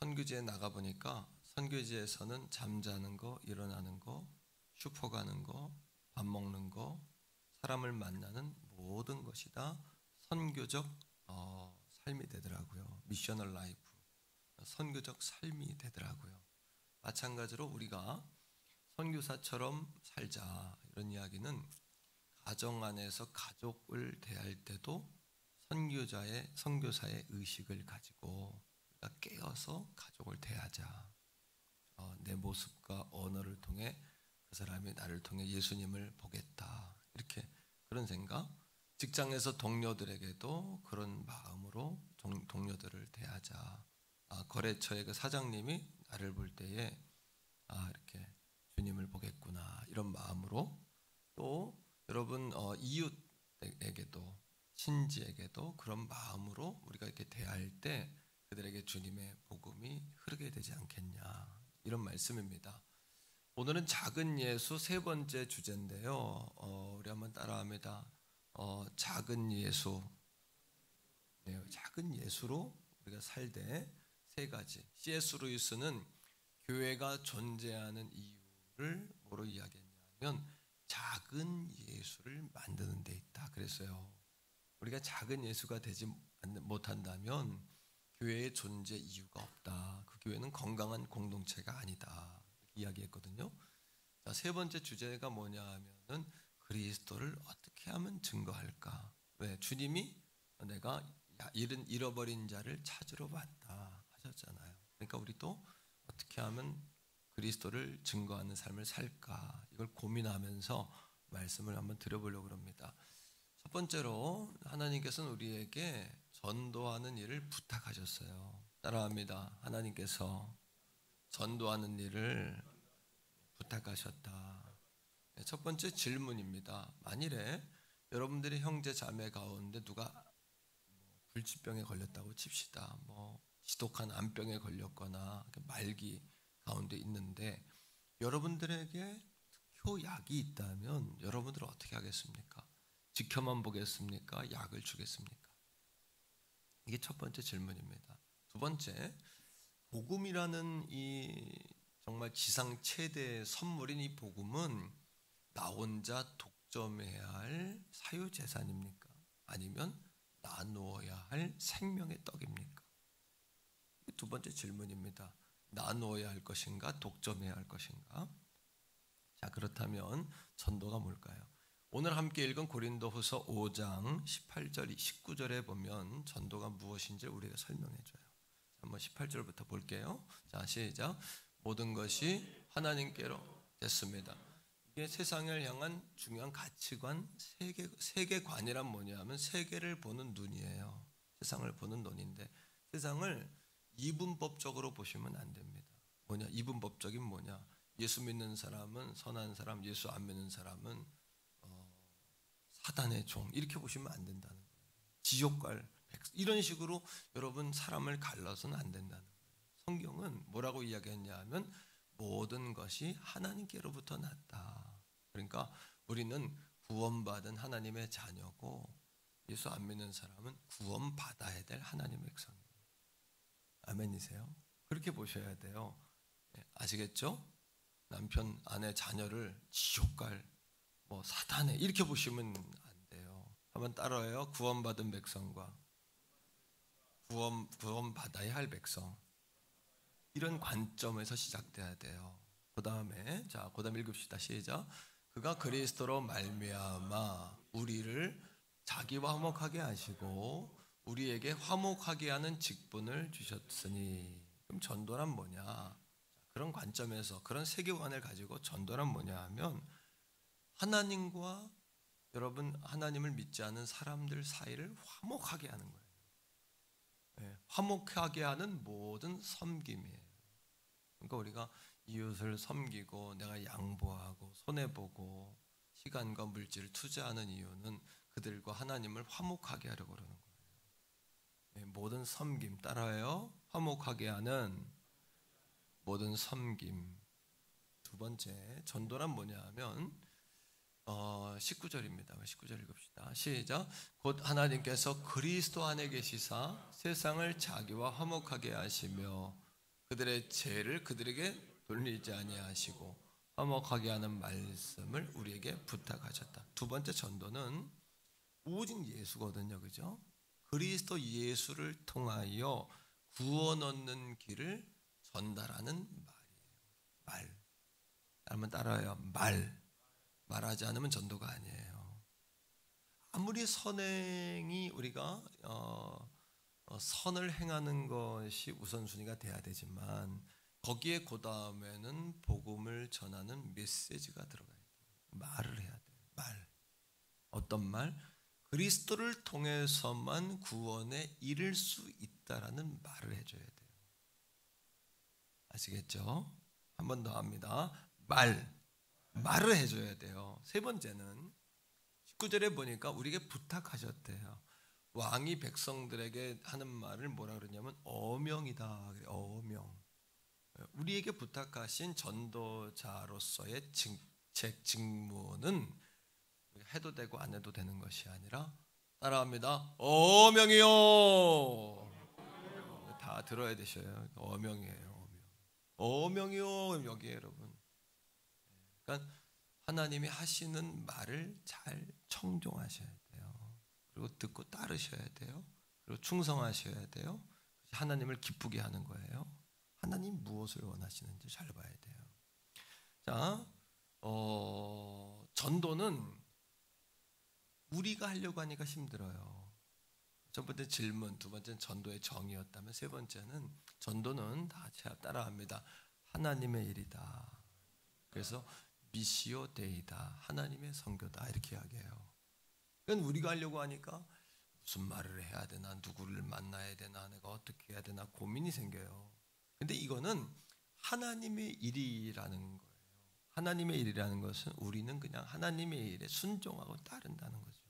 선교지에 나가보니까 선교지에서는 잠자는 거, 일어나는 거, 슈퍼 가는 거, 밥 먹는 거, 사람을 만나는 모든 것이 다 선교적 삶이 되더라고요. 미셔널 라이프, 선교적 삶이 되더라고요. 마찬가지로 우리가 선교사처럼 살자, 이런 이야기는 가정 안에서 가족을 대할 때도 선교사의 의식을 가지고 우리가 깨어서 가족을 대하자. 내 모습과 언어를 통해 그 사람이 나를 통해 예수님을 보겠다, 이렇게 그런 생각. 직장에서 동료들에게도 그런 마음으로 동료들을 대하자. 거래처의 그 사장님이 나를 볼 때에 이렇게 주님을 보겠구나, 이런 마음으로. 또 여러분 이웃에게도, 친지에게도 그런 마음으로 우리가 이렇게 대할 때 그들에게 주님의 복음이 흐르게 되지 않겠냐, 이런 말씀입니다. 오늘은 작은 예수 세 번째 주제인데요. 우리 한번 따라합니다. 작은 예수. 네, 작은 예수로 우리가 살되 세 가지. C.S. 루이스는 교회가 존재하는 이유를 뭐로 이야기했냐면 작은 예수를 만드는 데 있다 그랬어요. 우리가 작은 예수가 되지 못한다면 교회의 존재 이유가 없다. 그 교회는 건강한 공동체가 아니다, 이렇게 이야기했거든요. 자, 세 번째 주제가 뭐냐 하면은 그리스도를 어떻게 하면 증거할까? 왜? 주님이 내가 잃어버린 자를 찾으러 왔다 하셨잖아요. 그러니까 우리도 어떻게 하면 그리스도를 증거하는 삶을 살까? 이걸 고민하면서 말씀을 한번 드려보려고 합니다. 첫 번째로 하나님께서는 우리에게 전도하는 일을 부탁하셨어요. 따라합니다. 하나님께서 전도하는 일을 부탁하셨다. 첫 번째 질문입니다. 만일에 여러분들의 형제 자매 가운데 누가 불치병에 걸렸다고 칩시다. 지독한 암병에 걸렸거나 말기 가운데 있는데 여러분들에게 특효약이 있다면 여러분들은 어떻게 하겠습니까? 지켜만 보겠습니까? 약을 주겠습니까? 이게 첫 번째 질문입니다. 두 번째, 복음이라는 이 정말 지상 최대의 선물인 이 복음은 나 혼자 독점해야 할 사유재산입니까? 아니면 나누어야 할 생명의 떡입니까? 두 번째 질문입니다. 나누어야 할 것인가? 독점해야 할 것인가? 자, 그렇다면 전도가 뭘까요? 오늘 함께 읽은 고린도후서 5장 18절, 19절에 보면 전도가 무엇인지 우리가 설명해 줘요. 한번 18절부터 볼게요. 자, 시작. 모든 것이 하나님께로 됐습니다. 이게 세상을 향한 중요한 가치관, 세계관이란 뭐냐면 세계를 보는 눈이에요. 세상을 보는 눈인데 세상을 이분법적으로 보시면 안 됩니다. 뭐냐? 이분법적인 뭐냐? 예수 믿는 사람은 선한 사람, 예수 안 믿는 사람은 사단의 종, 이렇게 보시면 안 된다는 거예요. 지옥갈 이런 식으로 여러분 사람을 갈라서는 안 된다는 거예요. 성경은 뭐라고 이야기했냐 하면 모든 것이 하나님께로부터 났다. 그러니까 우리는 구원받은 하나님의 자녀고 예수 안 믿는 사람은 구원받아야 될 하나님의 백성이에요. 아멘이세요? 그렇게 보셔야 돼요. 아시겠죠? 남편, 아내, 자녀를 지옥갈, 사단에 이렇게 보시면 안 돼요. 한번 따라해요. 구원받은 백성과 구원받아야 할 백성. 이런 관점에서 시작돼야 돼요. 그 다음에 읽읍시다. 시작. 그가 그리스도로 말미암아 우리를 자기와 화목하게 하시고 우리에게 화목하게 하는 직분을 주셨으니. 그럼 전도란 뭐냐? 그런 관점에서 그런 세계관을 가지고 전도란 뭐냐 하면 하나님과 여러분 하나님을 믿지 않은 사람들 사이를 화목하게 하는 거예요. 네, 화목하게 하는 모든 섬김이에요. 그러니까 우리가 이웃을 섬기고 내가 양보하고 손해보고 시간과 물질을 투자하는 이유는 그들과 하나님을 화목하게 하려고 그러는 거예요. 네, 모든 섬김 따라해요. 화목하게 하는 모든 섬김. 두 번째 전도란 뭐냐 하면 19절입니다. 19절 읽읍시다. 시작. 곧 하나님께서 그리스도 안에 계시사 세상을 자기와 화목하게 하시며 그들의 죄를 그들에게 돌리지 아니하시고 화목하게 하는 말씀을 우리에게 부탁하셨다. 두 번째 전도는 오직 예수거든요. 그죠? 그리스도 예수를 통하여 구원 얻는 길을 전달하는 말이에요. 말. 한번 따라해요. 말하지 않으면 전도가 아니에요. 아무리 선행이 우리가 선을 행하는 것이 우선순위가 돼야 되지만 거기에 그 다음에는 복음을 전하는 메시지가 들어가야 돼요. 말을 해야 돼요. 말. 어떤 말? 그리스도를 통해서만 구원에 이를 수 있다라는 말을 해줘야 돼요. 아시겠죠? 한 번 더 합니다. 말을 해줘야 돼요. 세 번째는 19절에 보니까 우리에게 부탁하셨대요. 왕이 백성들에게 하는 말을 뭐라 그러냐면 어명이다. 어명. 우리에게 부탁하신 전도자로서의 직무는 해도 되고 안 해도 되는 것이 아니라 따라합니다. 어명이요. 다 들어야 되셔요. 어명이에요. 어명이요. 여기에 여러분. 그러니까 하나님이 하시는 말을 잘 청종하셔야 돼요. 그리고 듣고 따르셔야 돼요. 그리고 충성하셔야 돼요. 하나님을 기쁘게 하는 거예요. 하나님 무엇을 원하시는지 잘 봐야 돼요. 자, 전도는 우리가 하려고 하니까 힘들어요. 첫 번째 질문, 두 번째는 전도의 정의였다면 세 번째는 전도는 다 따라합니다. 하나님의 일이다. 그래서 미시오 데이다. 하나님의 선교다. 이렇게 이야기해요. 그건 우리가 하려고 하니까 무슨 말을 해야 되나, 누구를 만나야 되나, 내가 어떻게 해야 되나 고민이 생겨요. 근데 이거는 하나님의 일이라는 거예요. 하나님의 일이라는 것은 우리는 그냥 하나님의 일에 순종하고 따른다는 거죠.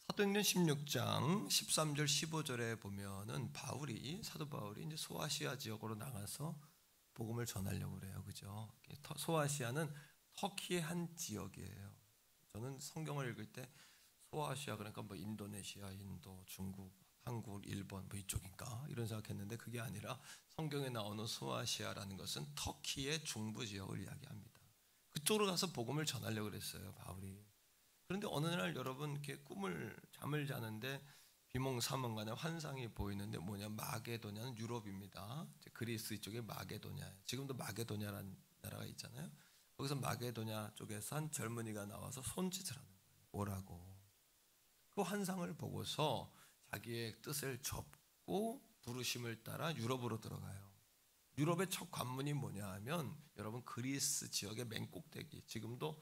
사도행전 16장 13절 15절에 보면은 사도 바울이 이제 소아시아 지역으로 나가서 복음을 전하려고 그래요. 그죠? 소아시아는 터키의 한 지역이에요. 저는 성경을 읽을 때 소아시아 그러니까 뭐 인도네시아, 인도, 중국, 한국, 일본 뭐 이쪽인가 이런 생각했는데 그게 아니라 성경에 나오는 소아시아라는 것은 터키의 중부 지역을 이야기합니다. 그쪽으로 가서 복음을 전하려고 그랬어요, 바울이. 그런데 어느 날 여러분 이렇게 잠을 자는데 비몽사몽간에 환상이 보이는데 뭐냐, 마게도냐는 유럽입니다. 그리스 쪽에 마게도냐예요. 지금도 마게도냐라는 나라가 있잖아요. 거기서 마게도냐 쪽에서 한 젊은이가 나와서 손짓을 하는 거예요. 뭐라고? 그 환상을 보고서 자기의 뜻을 접고 부르심을 따라 유럽으로 들어가요. 유럽의 첫 관문이 뭐냐 하면 여러분 그리스 지역의 맨 꼭대기, 지금도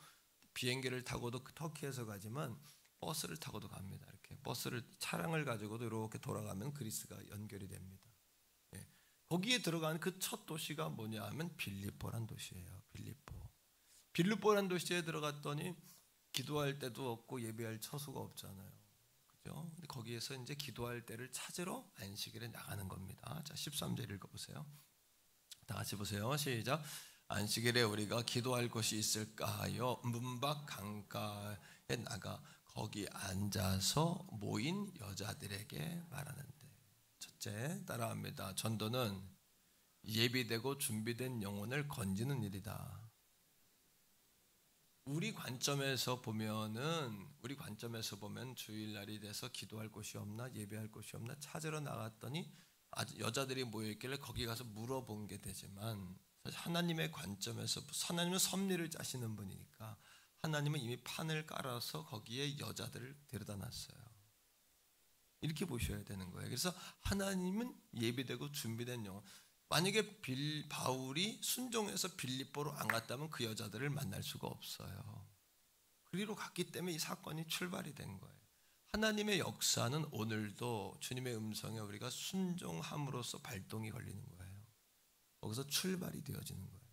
비행기를 타고도 터키에서 가지만 버스를 타고도 갑니다. 이렇게 차량을 가지고도 이렇게 돌아가면 그리스가 연결이 됩니다. 예. 거기에 들어가는 그 첫 도시가 뭐냐 하면 빌립보란 도시예요. 빌립보란 도시에 들어갔더니 기도할 데도 없고 예배할 처소가 없잖아요. 그죠? 근데 거기에서 이제 기도할 때를 찾으러 안식일에 나가는 겁니다. 자, 13절 읽어보세요. 다 같이 보세요. 시작. 안식일에 우리가 기도할 곳이 있을까요? 문 밖 강가에 나가 거기 앉아서 모인 여자들에게 말하는데. 첫째, 따라합니다. 전도는 예비되고 준비된 영혼을 건지는 일이다. 우리 관점에서 보면 주일날이 돼서 기도할 곳이 없나, 예배할 곳이 없나 찾으러 나갔더니 여자들이 모여있길래 거기 가서 물어본 게 되지만, 하나님의 관점에서, 하나님은 섭리를 짜시는 분이니까 하나님은 이미 판을 깔아서 거기에 여자들을 데려다 놨어요. 이렇게 보셔야 되는 거예요. 그래서 하나님은 예비되고 준비된 영혼. 만약에 바울이 순종해서 빌립보로 안 갔다면 그 여자들을 만날 수가 없어요. 그리로 갔기 때문에 이 사건이 출발이 된 거예요. 하나님의 역사는 오늘도 주님의 음성에 우리가 순종함으로써 발동이 걸리는 거예요. 거기서 출발이 되어지는 거예요.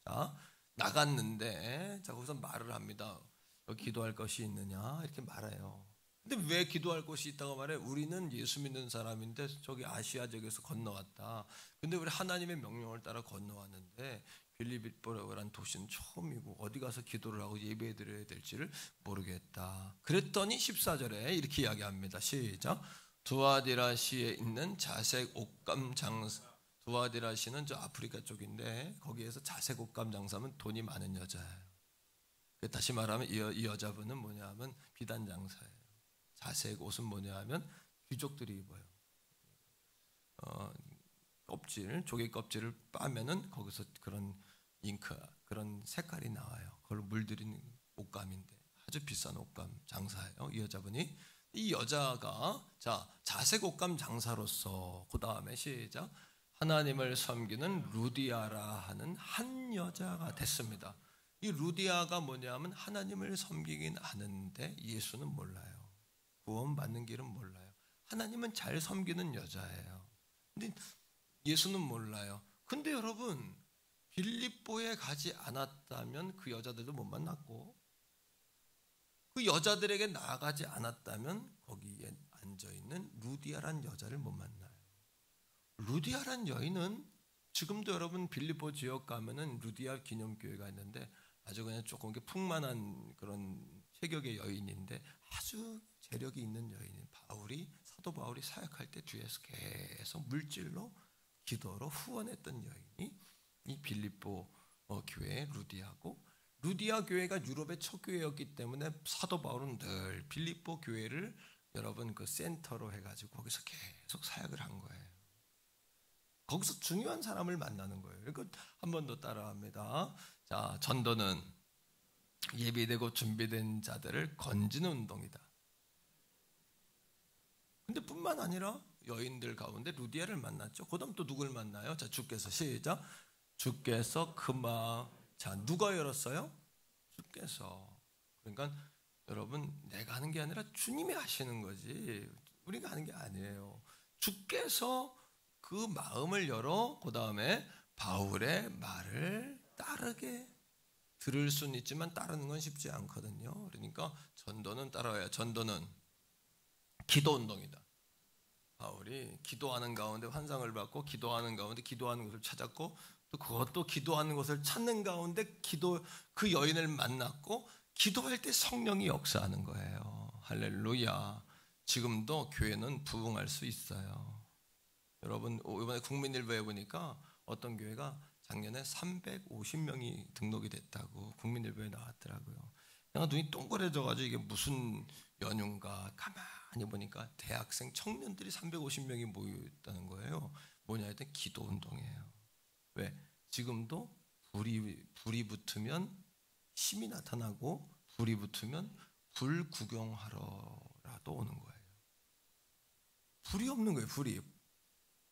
자, 나갔는데, 자, 거기서 말을 합니다. 여기 기도할 것이 있느냐? 이렇게 말해요. 근데 왜 기도할 곳이 있다고 말해? 우리는 예수 믿는 사람인데 저기 아시아 지역에서 건너왔다. 근데 우리 하나님의 명령을 따라 건너왔는데 빌립보라는 도시는 처음이고 어디 가서 기도를 하고 예배드려야 될지를 모르겠다. 그랬더니 14절에 이렇게 이야기합니다. 시작. 두아디라시에 있는 자색 옷감 장사 두아디라시는 저 아프리카 쪽인데 거기에서 자색 옷감 장사하면 돈이 많은 여자예요. 다시 말하면 이 여자분은 뭐냐면 비단 장사예요. 자색 옷은 뭐냐면 귀족들이 입어요. 껍질, 조개 껍질을 빠면은 거기서 그런 잉크, 그런 색깔이 나와요. 그걸 물들인 옷감인데 아주 비싼 옷감 장사예요. 이 여자분이. 이 여자가 자 자색 옷감 장사로서 그 다음에 시작 하나님을 섬기는 루디아라 하는 한 여자가 됐습니다. 이 루디아가 뭐냐면 하나님을 섬기긴 아는데 예수는 몰라요. 구원받는 길은 몰라요. 하나님은 잘 섬기는 여자예요. 근데 예수는 몰라요. 근데 여러분 빌립보에 가지 않았다면 그 여자들도 못 만났고 그 여자들에게 나아가지 않았다면 거기에 앉아있는 루디아란 여자를 못 만나요. 루디아란 여인은 지금도 여러분 빌립보 지역 가면은 루디아 기념교회가 있는데 아주 그냥 조금 풍만한 그런 체격의 여인인데 아주 재력이 있는 여인이 사도 바울이 사역할 때 뒤에서 계속 물질로 기도로 후원했던 여인이 이 빌립보 교회의 루디아고 루디아 교회가 유럽의 첫 교회였기 때문에 사도 바울은 늘 빌립보 교회를 여러분 그 센터로 해가지고 거기서 계속 사역을 한 거예요. 거기서 중요한 사람을 만나는 거예요. 이거 한 번 더 따라합니다. 자, 전도는 예비되고 준비된 자들을 건지는 운동이다. 근데 뿐만 아니라 여인들 가운데 루디아를 만났죠. 그 다음 또 누굴 만나요? 자, 주께서 시작. 주께서 그 마음. 자, 누가 열었어요? 주께서. 그러니까 여러분 내가 하는 게 아니라 주님이 하시는 거지 우리가 하는 게 아니에요. 주께서 그 마음을 열어 그 다음에 바울의 말을 따르게 들을 수는 있지만 따르는 건 쉽지 않거든요. 그러니까 전도는 따라와야 전도는 기도운동이다. 바울이 기도하는 가운데 환상을 받고 기도하는 가운데 기도하는 것을 찾았고 또 그것도 기도하는 것을 찾는 가운데 그 여인을 만났고 기도할 때 성령이 역사하는 거예요. 할렐루야. 지금도 교회는 부흥할 수 있어요. 여러분 이번에 국민일보에 보니까 어떤 교회가 작년에 350명이 등록이 됐다고 국민일보에 나왔더라고요. 내가 눈이 동그래져가지고 이게 무슨 연유인가 가만히 보니까 대학생 청년들이 350명이 모여있다는 거예요. 뭐냐 했더니 기도운동이에요. 왜? 지금도 불이 붙으면 힘이 나타나고 불이 붙으면 불 구경하러라도 오는 거예요. 불이 없는 거예요. 불이.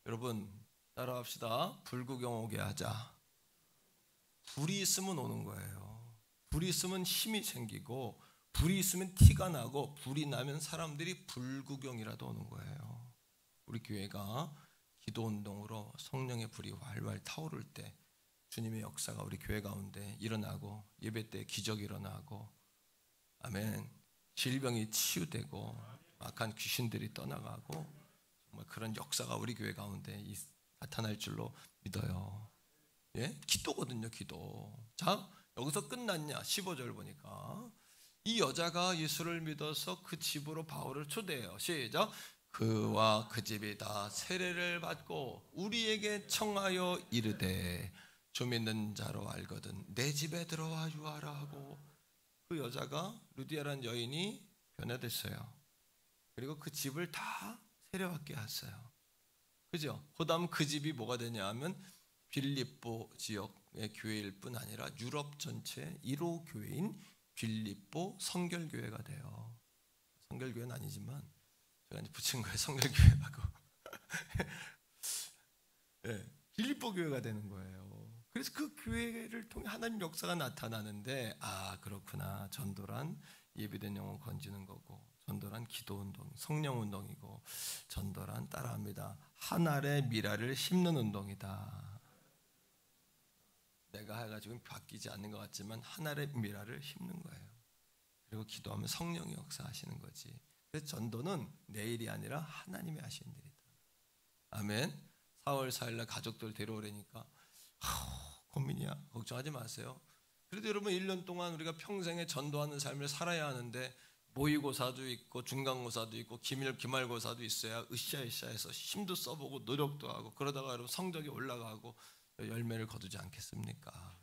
여러분 따라합시다. 불 구경 오게 하자. 불이 있으면 오는 거예요. 불이 있으면 힘이 생기고 불이 있으면 티가 나고 불이 나면 사람들이 불 구경이라도 오는 거예요. 우리 교회가 기도운동으로 성령의 불이 활활 타오를 때 주님의 역사가 우리 교회 가운데 일어나고 예배 때 기적이 일어나고 아멘 질병이 치유되고 악한 귀신들이 떠나가고 정말 그런 역사가 우리 교회 가운데 나타날 줄로 믿어요. 예? 기도거든요. 기도. 자 여기서 끝났냐 15절 보니까 이 여자가 예수를 믿어서 그 집으로 바울을 초대해요. 시작. 그와 그 집이 다 세례를 받고 우리에게 청하여 이르되 주 믿는 자로 알거든 내 집에 들어와 유하라 하고 그 여자가 루디아라는 여인이 변화됐어요. 그리고 그 집을 다 세례받게 했어요. 그죠? 그 다음 그 집이 뭐가 되냐 하면 빌립보 지역의 교회일 뿐 아니라 유럽 전체 1호 교회인 빌립보 성결교회가 돼요. 성결교회는 아니지만 제가 이제 붙인 거예요. 성결교회라고. 네, 빌립보 교회가 되는 거예요. 그래서 그 교회를 통해 하나님 역사가 나타나는데 아 그렇구나. 전도란 예비된 영혼 건지는 거고 전도란 기도운동, 성령운동이고 전도란 따라합니다. 한 알의 미라를 심는 운동이다. 내가 해가지고 바뀌지 않는 것 같지만 한 알의 미라를 심는 거예요. 그리고 기도하면 성령이 역사하시는 거지. 그래서 전도는 내일이 아니라 하나님이 하시는 일이다. 아멘. 4월 4일날 가족들 데려오려니까 고민이야. 걱정하지 마세요. 그래도 여러분 1년 동안 우리가 평생에 전도하는 삶을 살아야 하는데 모의고사도 있고 중간고사도 있고 기말고사도 있어야 으쌰으쌰해서 힘도 써보고 노력도 하고 그러다가 여러분 성적이 올라가고 열매를 거두지 않겠습니까?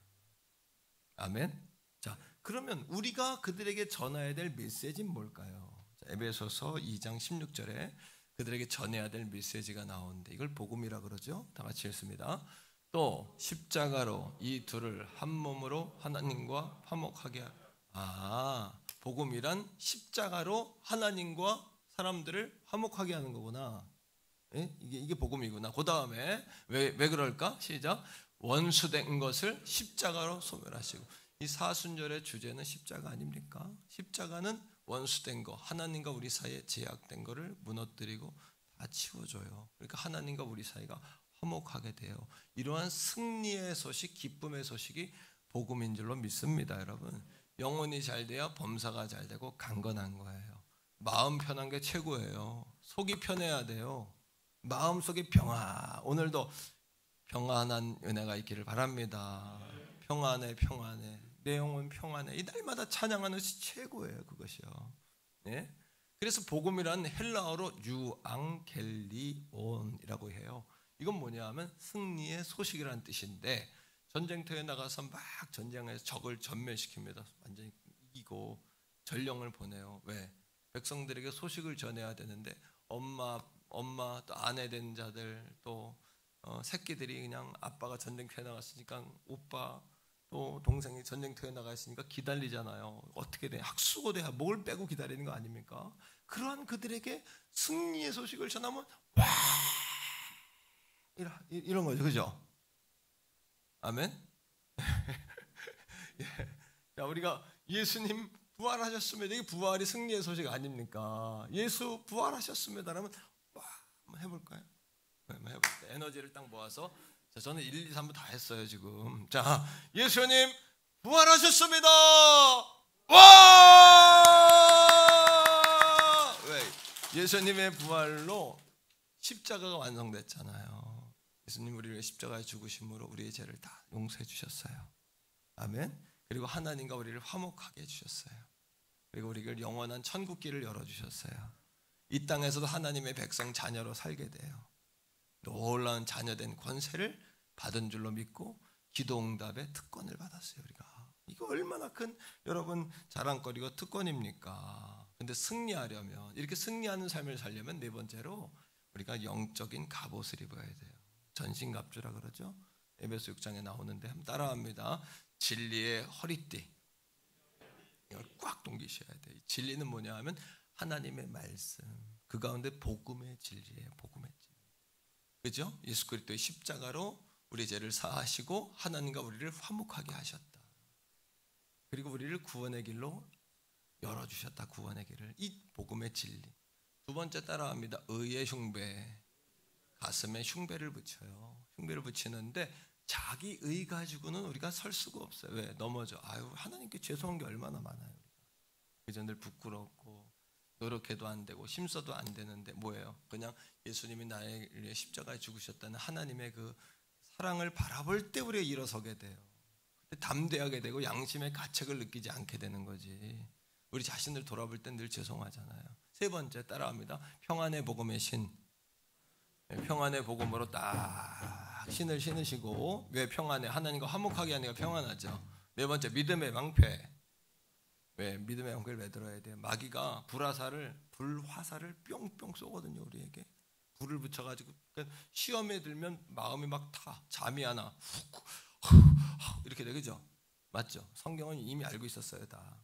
아멘. 자, 그러면 우리가 그들에게 전해야 될 메시지는 뭘까요? 자, 에베소서 2장 16절에 그들에게 전해야 될 메시지가 나오는데 이걸 복음이라 그러죠. 다 같이 읽습니다. 또 십자가로 이 둘을 한 몸으로 하나님과 화목하게 복음이란 십자가로 하나님과 사람들을 화목하게 하는 거구나. 예? 이게 복음이구나. 그 다음에 왜 그럴까? 시작. 원수된 것을 십자가로 소멸하시고. 이 사순절의 주제는 십자가 아닙니까? 십자가는 원수된 거, 하나님과 우리 사이에 제약된 거를 무너뜨리고 다 치워줘요. 그러니까 하나님과 우리 사이가 화목하게 돼요. 이러한 승리의 소식, 기쁨의 소식이 복음인 줄로 믿습니다, 여러분. 영혼이 잘 돼야 범사가 잘 되고 강건한 거예요. 마음 편한 게 최고예요. 속이 편해야 돼요. 마음속에 평화. 오늘도 평안한 은혜가 있기를 바랍니다. 평안해, 평안해. 내 영혼 평안해. 이 날마다 찬양하는 것이 최고예요, 그것이요. 네? 그래서 복음이란 헬라어로 유앙겔리온이라고 해요. 이건 뭐냐 하면 승리의 소식이라는 뜻인데 전쟁터에 나가서 막 전쟁해서 적을 전멸시킵니다. 완전히 이기고 전령을 보내요. 왜? 백성들에게 소식을 전해야 되는데 엄마 또 아내 된 자들 또 새끼들이 그냥 아빠가 전쟁터에 나갔으니까 오빠 또 동생이 전쟁터에 나가 있으니까 기다리잖아요. 어떻게 돼? 학수고대야 뭘 빼고 기다리는 거 아닙니까? 그러한 그들에게 승리의 소식을 전하면 와 이런 거죠, 그죠? 아멘. 예. 자, 우리가 예수님 부활하셨습니다. 이게 부활이 승리의 소식 아닙니까? 예수 부활하셨습니다라면 와 한번 해볼까요? 한번 해볼까요? 에너지를 딱 모아서. 자, 저는 1, 2, 3부 다 했어요 지금. 자, 예수님 부활하셨습니다. 와! 왜? 예수님의 부활로 십자가가 완성됐잖아요. 예수님 우리를 십자가에 죽으심으로 우리의 죄를 다 용서해 주셨어요. 아멘. 그리고 하나님과 우리를 화목하게 해주셨어요. 그리고 우리를 영원한 천국길을 열어주셨어요. 이 땅에서도 하나님의 백성 자녀로 살게 돼요. 놀라운 자녀된 권세를 받은 줄로 믿고 기도응답의 특권을 받았어요. 우리가 이거 얼마나 큰 여러분 자랑거리고 특권입니까? 근데 승리하려면 이렇게 승리하는 삶을 살려면 네 번째로 우리가 영적인 갑옷을 입어야 돼요. 전신갑주라 그러죠. 에베소 6장에 나오는데 한번 따라합니다. 진리의 허리띠. 이걸 꽉 동기셔야 돼요. 진리는 뭐냐 하면 하나님의 말씀. 그 가운데 복음의 진리예요. 복음의 진리. 그죠? 예수 그리스도의 십자가로 우리 죄를 사하시고 하나님과 우리를 화목하게 하셨다. 그리고 우리를 구원의 길로 열어주셨다. 구원의 길을. 이 복음의 진리. 두 번째 따라합니다. 의의 흉배. 가슴에 흉배를 붙여요. 흉배를 붙이는데 자기 의 가지고는 우리가 설 수가 없어요. 왜? 넘어져. 아유 하나님께 죄송한 게 얼마나 많아요. 그저 늘 부끄럽고 노력해도 안 되고 힘써도 안 되는데 뭐예요? 그냥 예수님이 나의 위해 십자가에 죽으셨다는 하나님의 그 사랑을 바라볼 때 우리가 일어서게 돼요. 그때 담대하게 되고 양심의 가책을 느끼지 않게 되는 거지. 우리 자신을 돌아볼 땐 늘 죄송하잖아요. 세 번째 따라합니다. 평안의 복음의 신. 평안의 복음으로 딱 신을 신으시고. 왜 평안해? 하나님과 화목하게 하니까 평안하죠. 네 번째 믿음의 방패. 왜? 믿음의 방패를 왜 들어야 돼요? 마귀가 불화살을 뿅뿅 쏘거든요. 우리에게 불을 붙여가지고. 그러니까 시험에 들면 마음이 막 타. 잠이 안 와. 이렇게 돼. 그죠? 맞죠? 성경은 이미 알고 있었어요. 다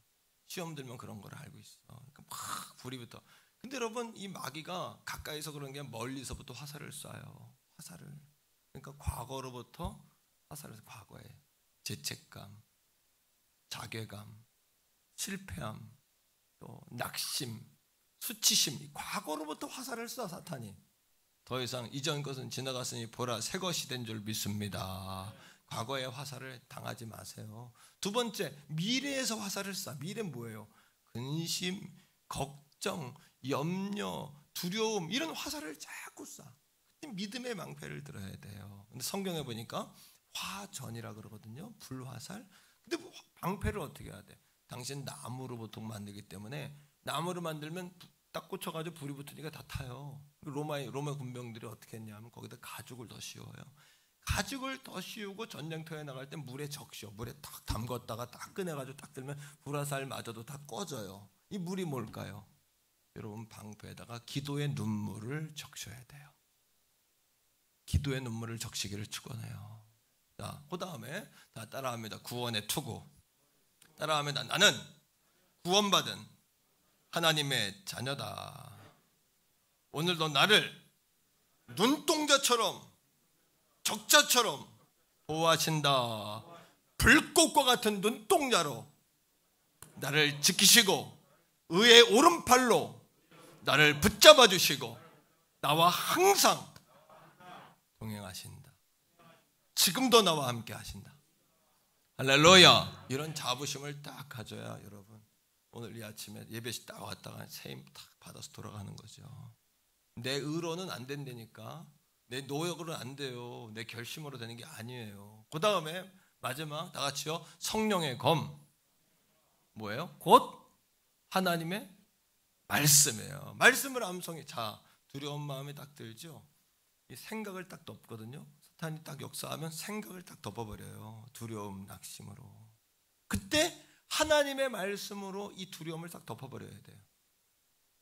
시험 들면 그런 걸 알고 있어. 그러니까 막 불이 붙어. 근데 여러분 이 마귀가 가까이서 그런 게 멀리서부터 화살을 쏴요. 화살을. 그러니까 과거로부터 화살을 쏴요. 과거에 죄책감, 자괴감, 실패함, 또 낙심, 수치심, 과거로부터 화살을 쏴 사탄이. 더 이상 이전 것은 지나갔으니 보라 새 것이 된 줄 믿습니다. 과거의 화살을 당하지 마세요. 두 번째, 미래에서 화살을 쏴. 미래는 뭐예요? 근심, 걱정, 염려, 두려움 이런 화살을 자꾸 쏴. 그때 믿음의 방패를 들어야 돼요. 근데 성경에 보니까 화전이라 그러거든요. 불화살. 근데 방패를 어떻게 해야 돼? 당신 나무로 보통 만들기 때문에 나무로 만들면 딱 꽂혀가지고 불이 붙으니까 다 타요. 로마 군병들이 어떻게 했냐면 거기다 가죽을 더 씌워요. 가죽을 더 씌우고 전쟁터에 나갈 때 물에 적셔. 물에 딱 담궜다가 딱 꺼내가지고 딱 들면 불화살마저도 다 꺼져요. 이 물이 뭘까요? 여러분, 방패에다가 기도의 눈물을 적셔야 돼요. 기도의 눈물을 적시기를 축원해요. 자, 그 다음에 다 따라합니다. 구원의 투구. 따라합니다. 나는 구원받은 하나님의 자녀다. 오늘도 나를 눈동자처럼 적자처럼 보호하신다. 불꽃과 같은 눈동자로 나를 지키시고 의의 오른팔로 나를 붙잡아 주시고 나와 항상 동행하신다. 지금도 나와 함께 하신다. 할렐루야. 이런 자부심을 딱 가져야 여러분 오늘 이 아침에 예배시 딱 왔다가 세임 딱 받아서 돌아가는 거죠. 내 의로는 안 된다니까. 내 노력으로는 안 돼요. 내 결심으로 되는 게 아니에요. 그 다음에 마지막 다 같이요. 성령의 검. 뭐예요? 곧 하나님의 말씀이에요. 말씀을 암송해. 자, 두려운 마음이 딱 들죠. 이 생각을 딱 덮거든요. 사탄이 딱 역사하면 생각을 딱 덮어버려요. 두려움, 낙심으로. 그때 하나님의 말씀으로 이 두려움을 딱 덮어버려야 돼요.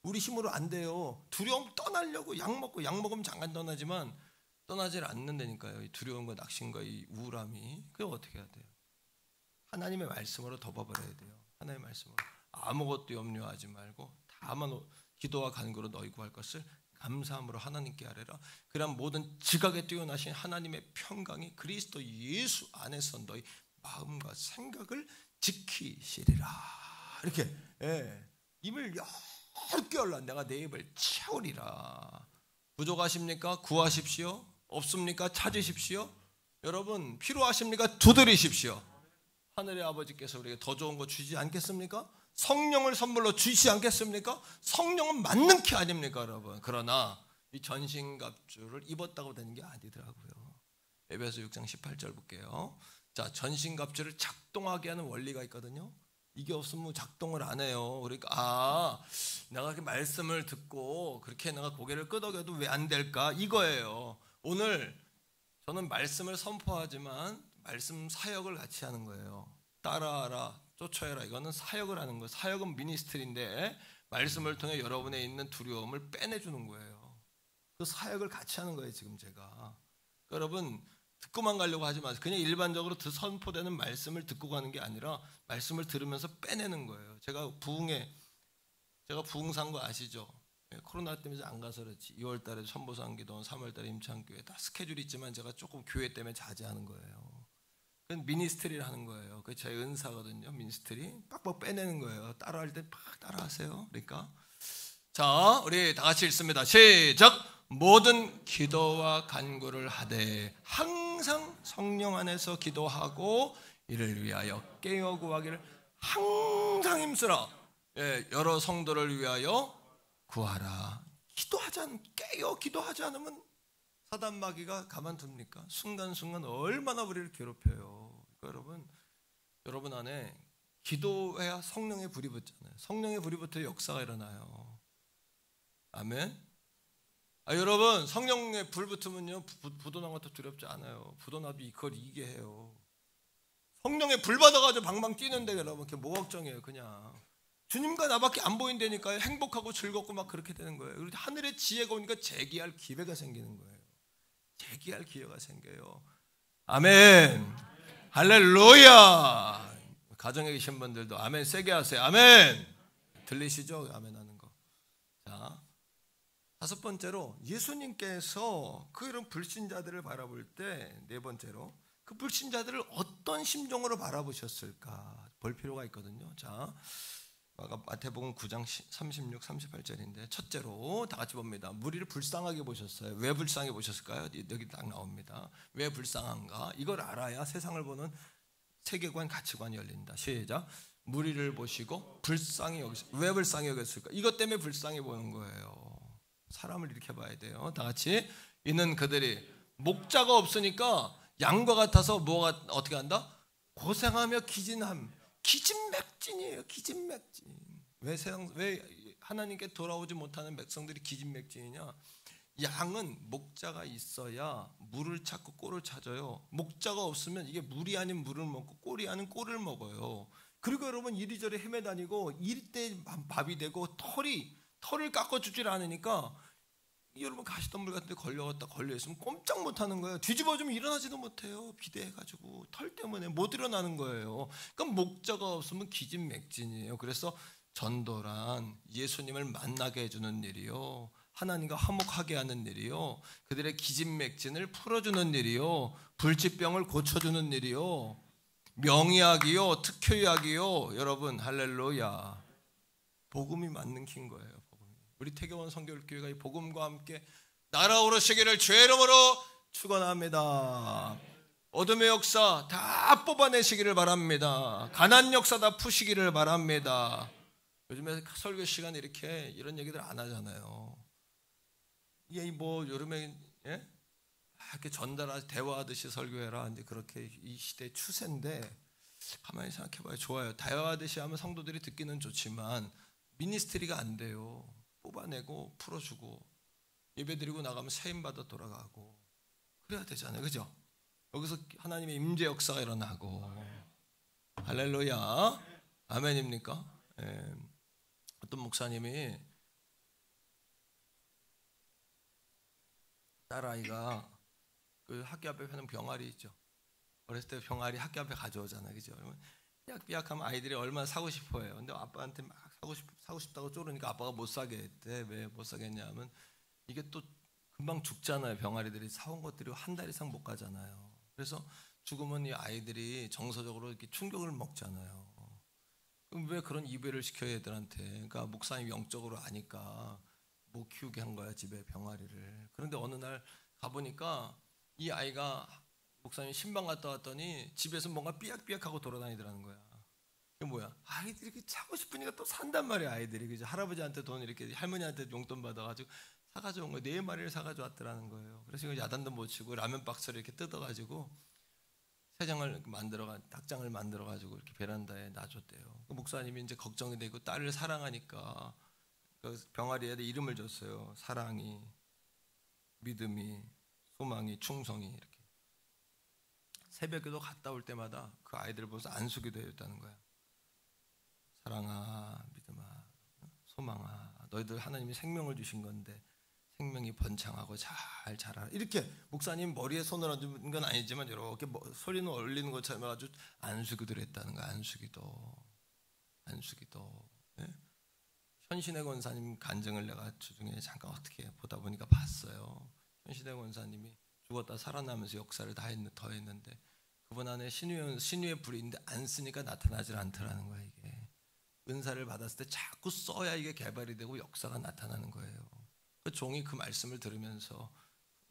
우리 힘으로 안 돼요. 두려움 떠나려고 약 먹으면 잠깐 떠나지만 떠나질 않는다니까요. 이 두려움과 낙심과 이 우울함이. 그게 어떻게 해야 돼요? 하나님의 말씀으로 덮어버려야 돼요. 하나님의 말씀으로. 아무것도 염려하지 말고 다만 기도와 간구로 너희 구할 것을 감사함으로 하나님께 아뢰라. 그럼 모든 지각에 뛰어나신 하나님의 평강이 그리스도 예수 안에서 너희 마음과 생각을 지키시리라. 이렇게 입을 얇게 열라. 내가 내 입을 채우리라. 부족하십니까? 구하십시오. 없습니까? 찾으십시오. 여러분 필요하십니까? 두드리십시오. 하늘의 아버지께서 우리에게 더 좋은 거 주지 않겠습니까? 성령을 선물로 주시지 않겠습니까? 성령은 맞는 키 아닙니까 여러분? 그러나 이 전신갑주를 입었다고 되는 게 아니더라고요. 에베소 6장 18절 볼게요. 자, 전신갑주를 작동하게 하는 원리가 있거든요. 이게 없으면 작동을 안 해요. 그러니까 내가 그 말씀을 듣고 그렇게 내가 고개를 끄덕여도 왜 안 될까? 이거예요. 오늘 저는 말씀을 선포하지만 말씀 사역을 같이 하는 거예요. 따라하라, 쫓아야라. 이거는 사역을 하는 거예요. 사역은 미니스트리인데 말씀을 통해 여러분에 있는 두려움을 빼내주는 거예요. 그 사역을 같이 하는 거예요. 지금 제가. 여러분 듣고만 가려고 하지 마세요. 그냥 일반적으로 선포되는 말씀을 듣고 가는 게 아니라 말씀을 들으면서 빼내는 거예요. 제가 부흥산 거 아시죠? 코로나 때문에 안 가서 그렇지. 2월 달에 선보상기도, 3월 달에 임창교회 다 스케줄이 있지만 제가 조금 교회 때문에 자제하는 거예요. 그건 미니스트리를 하는 거예요. 그게 제 은사거든요. 미니스트리. 빡빡 빼내는 거예요. 따라할 때 팍 따라하세요. 그러니까 자, 우리 다 같이 읽습니다. 시작. 모든 기도와 간구를 하되 항상 성령 안에서 기도하고 이를 위하여 깨어 구하기를 항상 힘쓰라. 여러 성도를 위하여 구하라. 깨어 기도하지 않으면 사단 마귀가 가만둡니까? 순간순간 얼마나 우리를 괴롭혀요. 그러니까 여러분 안에 기도해야 성령의 불이 붙잖아요. 성령의 불이 붙어야 역사가 일어나요. 아멘. 여러분 성령의 불 붙으면요 부도난 것도 두렵지 않아요. 부도나도 그걸 이기게 해요. 성령의 불 받아가지고 방방 뛰는데 여러분 그게 뭐 걱정이에요. 그냥 주님과 나밖에 안 보인다니까요. 행복하고 즐겁고 막 그렇게 되는 거예요. 그리고 하늘의 지혜가 오니까 재기할 기회가 생기는 거예요. 재기할 기회가 생겨요. 아멘. 할렐루야. 가정에 계신 분들도 아멘 세게 하세요. 아멘. 들리시죠? 아멘 하는 거. 자, 다섯 번째로 예수님께서 그런 불신자들을 바라볼 때, 네 번째로 그 불신자들을 어떤 심정으로 바라보셨을까 볼 필요가 있거든요. 자, 마태복음 9장 36, 38절인데 첫째로 다 같이 봅니다. 무리를 불쌍하게 보셨어요. 왜 불쌍하게 보셨을까요? 여기 딱 나옵니다. 왜 불쌍한가? 이걸 알아야 세상을 보는 세계관, 가치관이 열린다. 시작. 무리를 보시고 불쌍히 여기셨어요. 왜 불쌍히 여겼을까? 이것 때문에 불쌍히 보는 거예요. 사람을 이렇게 봐야 돼요. 다 같이. 이는 그들이 목자가 없으니까 양과 같아서 뭐가 어떻게 한다? 고생하며 기진함. 기진맥진이에요. 기진맥진. 왜 하나님께 돌아오지 못하는 백성들이 기진맥진이냐? 양은 목자가 있어야 물을 찾고 꼴을 찾아요. 목자가 없으면 이게 물이 아닌 물을 먹고 꼴이 아닌 꼴을 먹어요. 그리고 여러분 이리저리 헤매다니고 일대 밥이 되고 털을 깎아주질 않으니까 여러분 가시덤불 같은 데 걸려있으면 꼼짝 못하는 거예요. 뒤집어주면 일어나지도 못해요. 비대해가지고 털 때문에 못 일어나는 거예요. 그러니까 목자가 없으면 기진맥진이에요. 그래서 전도란 예수님을 만나게 해주는 일이요, 하나님과 화목하게 하는 일이요, 그들의 기진맥진을 풀어주는 일이요, 불치병을 고쳐주는 일이요, 명의학이요, 특효약이요. 여러분 할렐루야. 복음이 맞는 긴 거예요. 우리 태교원 성결교회가 이 복음과 함께 날아오르시기를 주의 이름으로 축원합니다. 어둠의 역사 다 뽑아내시기를 바랍니다. 가난 역사 다 푸시기를 바랍니다. 요즘에 설교 시간에 이런 얘기들 안 하잖아요. 이게 뭐 여름에 이렇게 대화하듯이 설교해라. 이제 그렇게 이 시대의 추세인데 가만히 생각해봐요. 좋아요. 대화하듯이 하면 성도들이 듣기는 좋지만 미니스트리가 안 돼요. 뽑아내고 풀어주고 예배드리고 나가면 세임받아 돌아가고 그래야 되잖아요. 그죠? 여기서 하나님의 임재 역사가 일어나고. 할렐루야. 아멘입니까? 예. 어떤 목사님이 딸아이가 그 학교 앞에 파는 병아리 있죠. 어렸을 때 병아리 학교 앞에 가져오잖아요. 그죠? 그러면 삐약삐약하면 아이들이 얼마나 사고 싶어해요. 근데 아빠한테 막 사고 싶다고 쪼르니까 아빠가 못 사게 했대. 왜 못 사겠냐면 이게 또 금방 죽잖아요. 병아리들이 사온 것들이 한 달 이상 못 가잖아요. 그래서 죽으면 이 아이들이 정서적으로 이렇게 충격을 먹잖아요. 그럼 왜 그런 이별을 시켜야 애들한테? 그러니까 목사님이 영적으로 아니까 못 키우게 한 거야, 집에 병아리를. 그런데 어느 날 가보니까 이 아이가 목사님 신방 갔다 왔더니 집에서 뭔가 삐약삐약하고 돌아다니더라는 거야. 이게 뭐야? 아이들이 이렇게 사고 싶으니까 또 산단 말이야. 아이들이 그죠? 할아버지한테 돈 이렇게 할머니한테 용돈 받아가지고 사가져온 거야. 4마리를 사가져 왔더라는 거예요. 그래서 이거 야단도 못 치고 라면 박스를 이렇게 뜯어가지고 닭장을 만들어가지고 이렇게 베란다에 놔줬대요. 그 목사님이 이제 걱정이 되고 딸을 사랑하니까 그 병아리에 이름을 줬어요. 사랑이, 믿음이, 소망이, 충성이. 이렇게 새벽에도 갔다 올 때마다 그 아이들을 보면서 안수기도 했다는 거야. 사랑아, 믿음아, 소망아, 너희들 하나님이 생명을 주신 건데 생명이 번창하고 잘 자라라. 이렇게 목사님 머리에 손을 얹은 건 아니지만 이렇게 소리는 올리는 것처럼 아주 안수기도를 했다는 거야. 안수기도. 예? 현신의 권사님 간증을 내가 주중에 잠깐 어떻게 보다 보니까 봤어요. 현신의 권사님이 죽었다 살아나면서 역사를 더 했는데 그분 안에 신유의 불이 있는데 안 쓰니까 나타나질 않더라는 거야. 이게 은사를 받았을 때 자꾸 써야 이게 개발이 되고 역사가 나타나는 거예요. 그 종이 그 말씀을 들으면서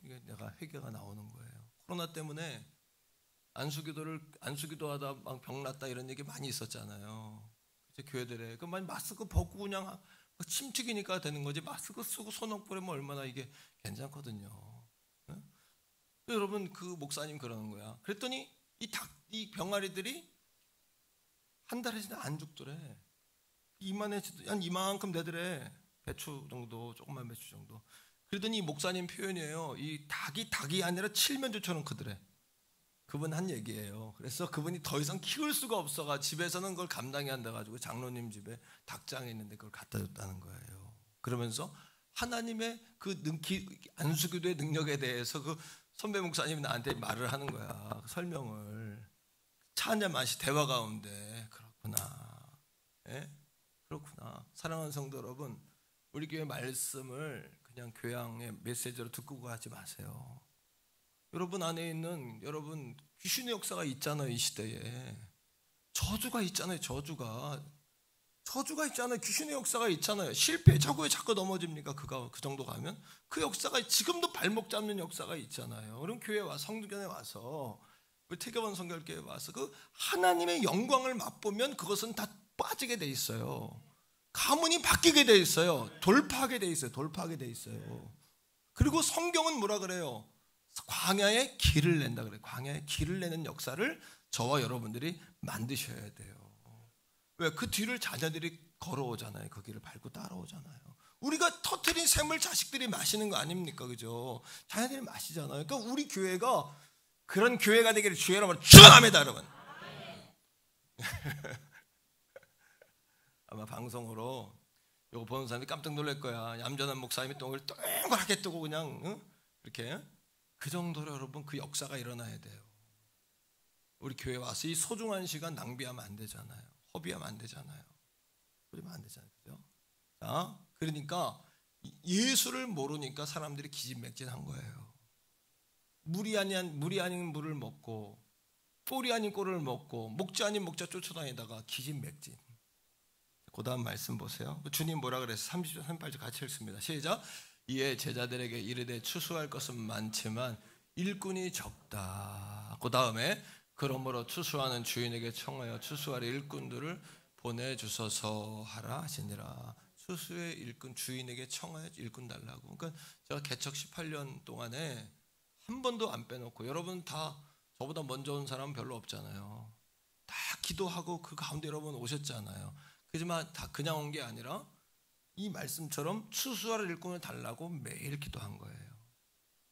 이게 내가 회개가 나오는 거예요. 코로나 때문에 안수기도하다 막 병 났다 이런 얘기 많이 있었잖아요. 교회들에 그 마스크 벗고 그냥 침 튀기니까 되는 거지 마스크 쓰고 손목 뿌리면 얼마나 이게 괜찮거든요. 네? 여러분 그 목사님 그러는 거야. 그랬더니 이 병아리들이 한 달에 진짜 안 죽더래. 한 이만큼 되더래. 배추 정도, 조그만 배추 정도. 그러더니 목사님 표현이에요. 이 닭이 아니라 칠면조처럼 크더래. 그분 한 얘기예요. 그래서 그분이 더 이상 키울 수가 없어가 집에서는 그걸 감당이 안 돼가지고 장로님 집에 닭장에 있는데 그걸 갖다 줬다는 거예요. 그러면서 하나님의 그 안수기도의 능력에 대해서 그 선배 목사님이 나한테 말을 하는 거야. 설명을. 차 한잔 마시 대화 가운데. 그렇구나. 예? 그렇구나. 사랑하는 성도 여러분, 우리 교회 말씀을 그냥 교양의 메시지로 듣고 가지 마세요. 여러분 안에 있는 여러분 귀신의 역사가 있잖아요. 이 시대에 저주가 있잖아요. 저주가 있잖아요. 귀신의 역사가 있잖아요. 실패자고 왜 자꾸 넘어집니까? 그 정도 가면 그 역사가 지금도 발목 잡는 역사가 있잖아요. 그럼 교회 와 성전에 와서 우리 태교원 성결교회 와서 그 하나님의 영광을 맛보면 그것은 다 빠지게 돼 있어요. 가문이 바뀌게 돼 있어요. 돌파하게 돼 있어요. 그리고 성경은 뭐라 그래요? 광야에 길을 낸다 그래요. 광야에 길을 내는 역사를 저와 여러분들이 만드셔야 돼요. 왜? 그 뒤를 자녀들이 걸어오잖아요. 그 길을 밟고 따라오잖아요. 우리가 터트린 샘을 자식들이 마시는 거 아닙니까? 그죠? 자녀들이 마시잖아요. 그러니까 우리 교회가 그런 교회가 되기를 주의 이름으로 축원합니다, 여러분. 아마 방송으로 이거 보는 사람이 깜짝 놀랄 거야. 얌전한 목사님이 똥을 동그랗게 뜨고 그냥 이렇게 그 정도로 여러분 그 역사가 일어나야 돼요. 우리 교회 와서 이 소중한 시간 낭비하면 안 되잖아요. 허비하면 안 되잖아요. 그러면 안 되잖아요. 그죠? 자, 그러니까 예수를 모르니까 사람들이 기진맥진한 거예요. 물이 아닌 물을 먹고 꼴이 아닌 꼴을 먹고 목자 아닌 목자 쫓아다니다가 기진맥진. 그 다음 말씀 보세요. 주님 뭐라 그랬어요? 30절 38절 같이 읽습니다. 시작. 이에 제자들에게 이르되 추수할 것은 많지만 일꾼이 적다. 그 다음에 그러므로 추수하는 주인에게 청하여 추수할 일꾼들을 보내주소서 하라 하시니라. 추수의 일꾼 주인에게 청하여 일꾼 달라고. 그러니까 제가 개척 18년 동안에 한 번도 안 빼놓고, 여러분 다 저보다 먼저 온 사람 별로 없잖아요. 다 기도하고 그 가운데 여러분 오셨잖아요. 그렇지만 다 그냥 온 게 아니라 이 말씀처럼 추수할 일꾼을 달라고 매일 기도한 거예요.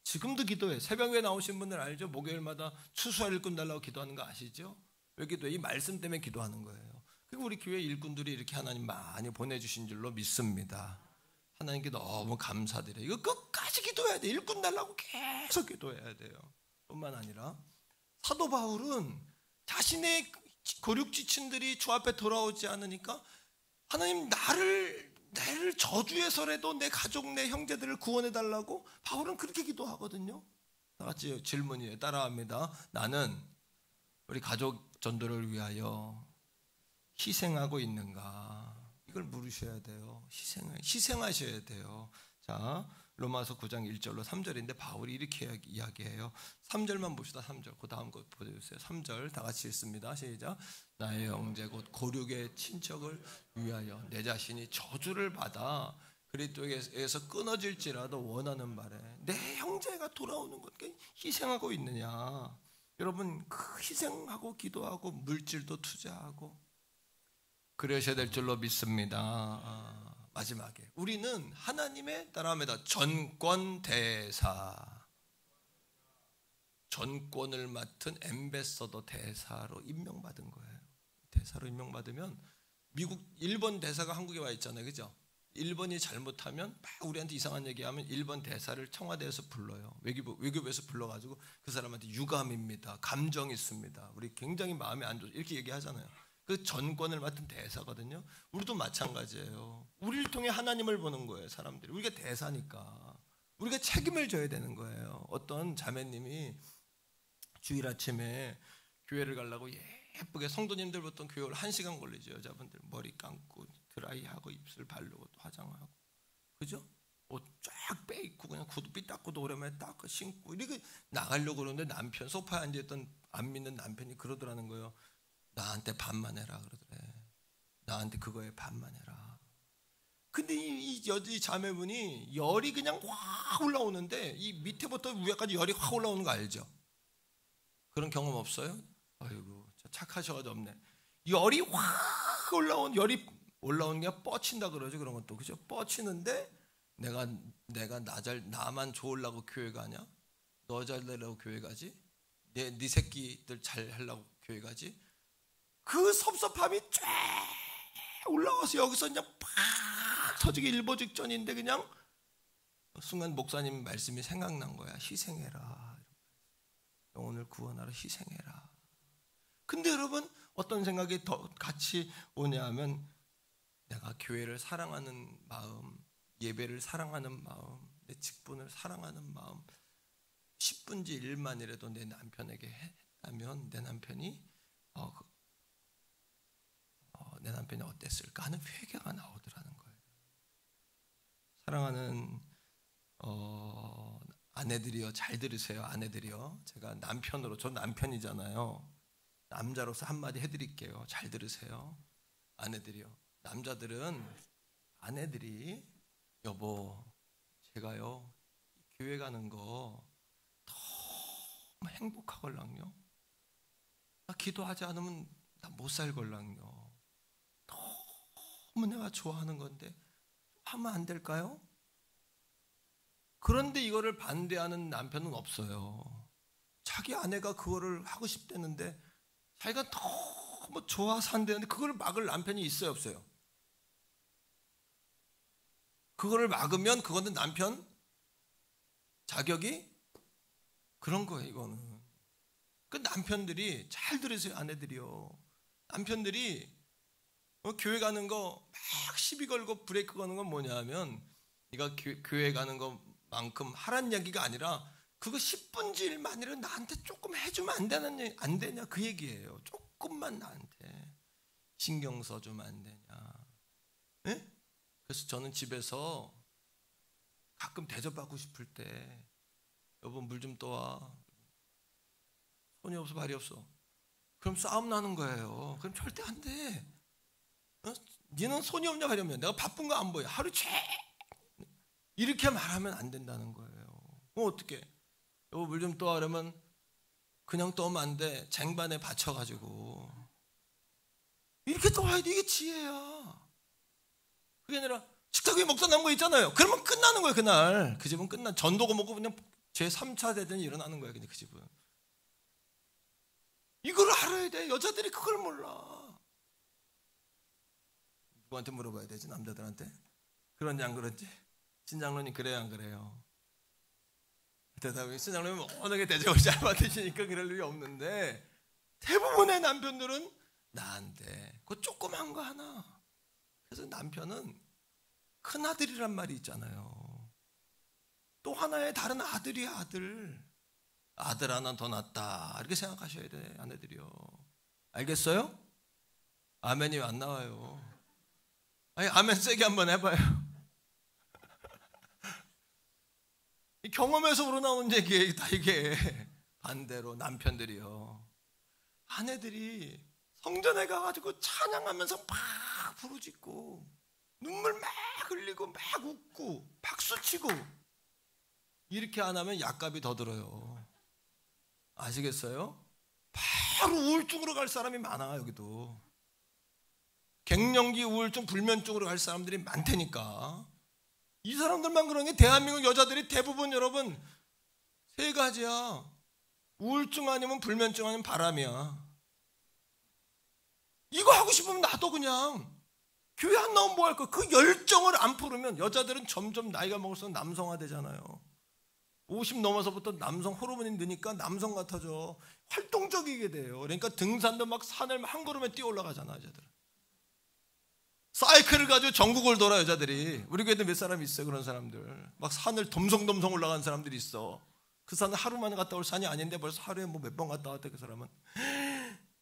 지금도 기도해. 새벽에 나오신 분들 알죠? 목요일마다 추수할 일꾼 달라고 기도하는 거 아시죠? 왜 기도해? 이 말씀 때문에 기도하는 거예요. 그리고 우리 교회 일꾼들이 이렇게 하나님 많이 보내주신 줄로 믿습니다. 하나님께 너무 감사드려요. 이거 끝까지 기도해야 돼. 일꾼 달라고 계속 기도해야 돼요. 뿐만 아니라 사도 바울은 자신의 고륙지친들이 주 앞에 돌아오지 않으니까 하나님 나를 저주해서라도 내 가족 내 형제들을 구원해달라고 바울은 그렇게 기도하거든요. 다 같이 질문이에요. 따라합니다. 나는 우리 가족 전도를 위하여 희생하고 있는가? 이걸 물으셔야 돼요. 희생하셔야 돼요. 자, 로마서 9장 1절로 3절인데 바울이 이렇게 이야기해요. 3절만 봅시다. 3절. 그 다음 거 보여주세요. 3절 다 같이 읽습니다. 시작. 나의 형제 곧 고륙의 친척을 위하여 내 자신이 저주를 받아 그리스도에서 끊어질지라도 원하는 바래 내 형제가 돌아오는 것 희생하고 있느냐. 여러분 그 희생하고 기도하고 물질도 투자하고 그러셔야 될 줄로 믿습니다. 마지막에 우리는 하나님의 따라합니다. 전권대사, 전권을 맡은 엠베서더 대사로 임명받은 거예요. 대사로 임명받으면 미국 일본 대사가 한국에 와 있잖아요, 그죠? 일본이 잘못하면 막 우리한테 이상한 얘기하면 일본 대사를 청와대에서 불러요. 외교부에서 불러가지고 그 사람한테 유감입니다, 감정 있습니다, 우리 굉장히 마음에 안 좋아 이렇게 얘기하잖아요. 그 전권을 맡은 대사거든요. 우리도 마찬가지예요. 우리를 통해 하나님을 보는 거예요. 사람들이. 우리가 대사니까 우리가 책임을 져야 되는 거예요. 어떤 자매님이 주일 아침에 교회를 가려고 예쁘게 성도님들 보통 교회를 1시간 걸리죠. 여자분들 머리 감고 드라이하고 입술 바르고 화장하고 그죠? 옷 쫙 빼입고 그냥 구두 삐딱구도 오랜만에 닦고 신고 이렇게 나가려고 그러는데 남편 소파에 앉아있던 안 믿는 남편이 그러더라는 거예요. 나한테 반만 해라 그러더래. 나한테 그거에 반만 해라. 근데 이 자매분이 열이 그냥 확 올라오는데 이 밑에부터 위에까지 열이 확 올라오는 거 알죠? 그런 경험 없어요? 아이고 착하셔가지고 없네. 열이 확 열이 올라오는 게 뻗친다 그러죠. 그런 것도 그죠? 뻗치는데 내가 나만 좋으려고 교회 가냐? 너 잘 되려고 교회 가지? 네 새끼들 잘 하려고 교회 가지? 그 섭섭함이 쫙 올라와서 여기서 그냥 팍 터지기 일보 직전인데 그냥 순간 목사님 말씀이 생각난 거야. 희생해라. 영혼을 구원하러 희생해라. 근데 여러분 어떤 생각이 더 같이 오냐 하면 내가 교회를 사랑하는 마음, 예배를 사랑하는 마음, 내 직분을 사랑하는 마음 10분지 1만이라도 내 남편에게 했다면 내 남편이 어땠을까 하는 회개가 나오더라는 거예요. 사랑하는 아내들이요, 잘 들으세요. 아내들이요, 제가 남편으로, 저 남편이잖아요. 남자로서 한마디 해드릴게요. 잘 들으세요. 아내들이요, 남자들은 아내들이 여보 제가요 교회 가는 거 너무 행복하걸랑요. 나 기도하지 않으면 나 못 살걸랑요. 너무 내가 좋아하는 건데 하면 안 될까요? 그런데 이거를 반대하는 남편은 없어요. 자기 아내가 그거를 하고 싶다는데 자기가 너무 좋아서 한다는데 그걸 막을 남편이 있어요, 없어요? 그거를 막으면 그거는 남편 자격이 그런 거예요. 이거는 그 남편들이 잘 들으세요. 아내들이요, 남편들이 교회 가는 거 막 시비 걸고 브레이크 거는 건 뭐냐면 네가 교회 가는 것만큼 하란 얘기가 아니라 그거 10분지 1만이라도 나한테 조금 해주면 안 되냐 그 얘기예요. 조금만 나한테 신경 써주면 안 되냐. 네? 그래서 저는 집에서 가끔 대접받고 싶을 때 여보 물 좀 떠와. 손이 없어 발이 없어. 그럼 싸움 나는 거예요. 그럼 절대 안 돼. 니는 손이 없냐 발이 없냐. 내가 바쁜 거 안 보여. 하루 종일 이렇게 말하면 안 된다는 거예요. 그럼 어떻게? 여보 물 좀 떠와 그러면 그냥 떠오면 안 돼. 쟁반에 받쳐가지고 이렇게 떠와야 돼. 이게 지혜야. 그게 아니라 식탁 위에 먹다 남은 거 있잖아요. 그러면 끝나는 거예요. 그날 그 집은 끝나. 전도고 먹고 그냥 제 3차 대전이 일어나는 거예요. 그냥 그 집은. 이걸 알아야 돼. 여자들이 그걸 몰라. 누구한테 물어봐야 되지? 남자들한테? 그런지 안 그런지? 신장로님 그래요 안 그래요? 대답이 신장로님 워낙에 대접을 잘 받으시니까 그럴 일이 없는데 대부분의 남편들은 나한테 그 조그만 거 하나. 그래서 남편은 큰아들이란 말이 있잖아요. 또 하나의 다른 아들이야. 아들 하나 더 낳았다 이렇게 생각하셔야 돼. 아내들이요. 알겠어요? 아멘이 안 나와요. 아니 아멘 세게 한번 해봐요. 경험에서 우러나온 얘기예요. 다 이게 반대로 남편들이요. 아내들이 성전에 가가지고 찬양하면서 막 부르짖고 눈물 막 흘리고 막 웃고 박수치고 이렇게 안 하면 약값이 더 들어요. 아시겠어요? 바로 우울증으로 갈 사람이 많아. 여기도 갱년기 우울증 불면증으로 갈 사람들이 많다니까. 이 사람들만 그런 게 대한민국 여자들이 대부분 여러분 세 가지야. 우울증 아니면 불면증 아니면 바람이야. 이거 하고 싶으면 나도 그냥 교회 안 나오면 뭐 할 거야. 그 열정을 안 풀으면 여자들은 점점 나이가 먹을수록 남성화 되잖아요. 50 넘어서부터 남성 호르몬이 느니까 남성 같아져. 활동적이게 돼요. 그러니까 등산도 막 산을 한 걸음에 뛰어 올라가잖아. 여자들 사이클을 가지고 전국을 돌아. 여자들이 우리 교회도 몇 사람 있어요. 그런 사람들 막 산을 덤성덤성 올라가는 사람들이 있어. 그 산을 하루 만에 갔다 올 산이 아닌데 벌써 하루에 뭐 몇 번 갔다 왔대 그 사람은.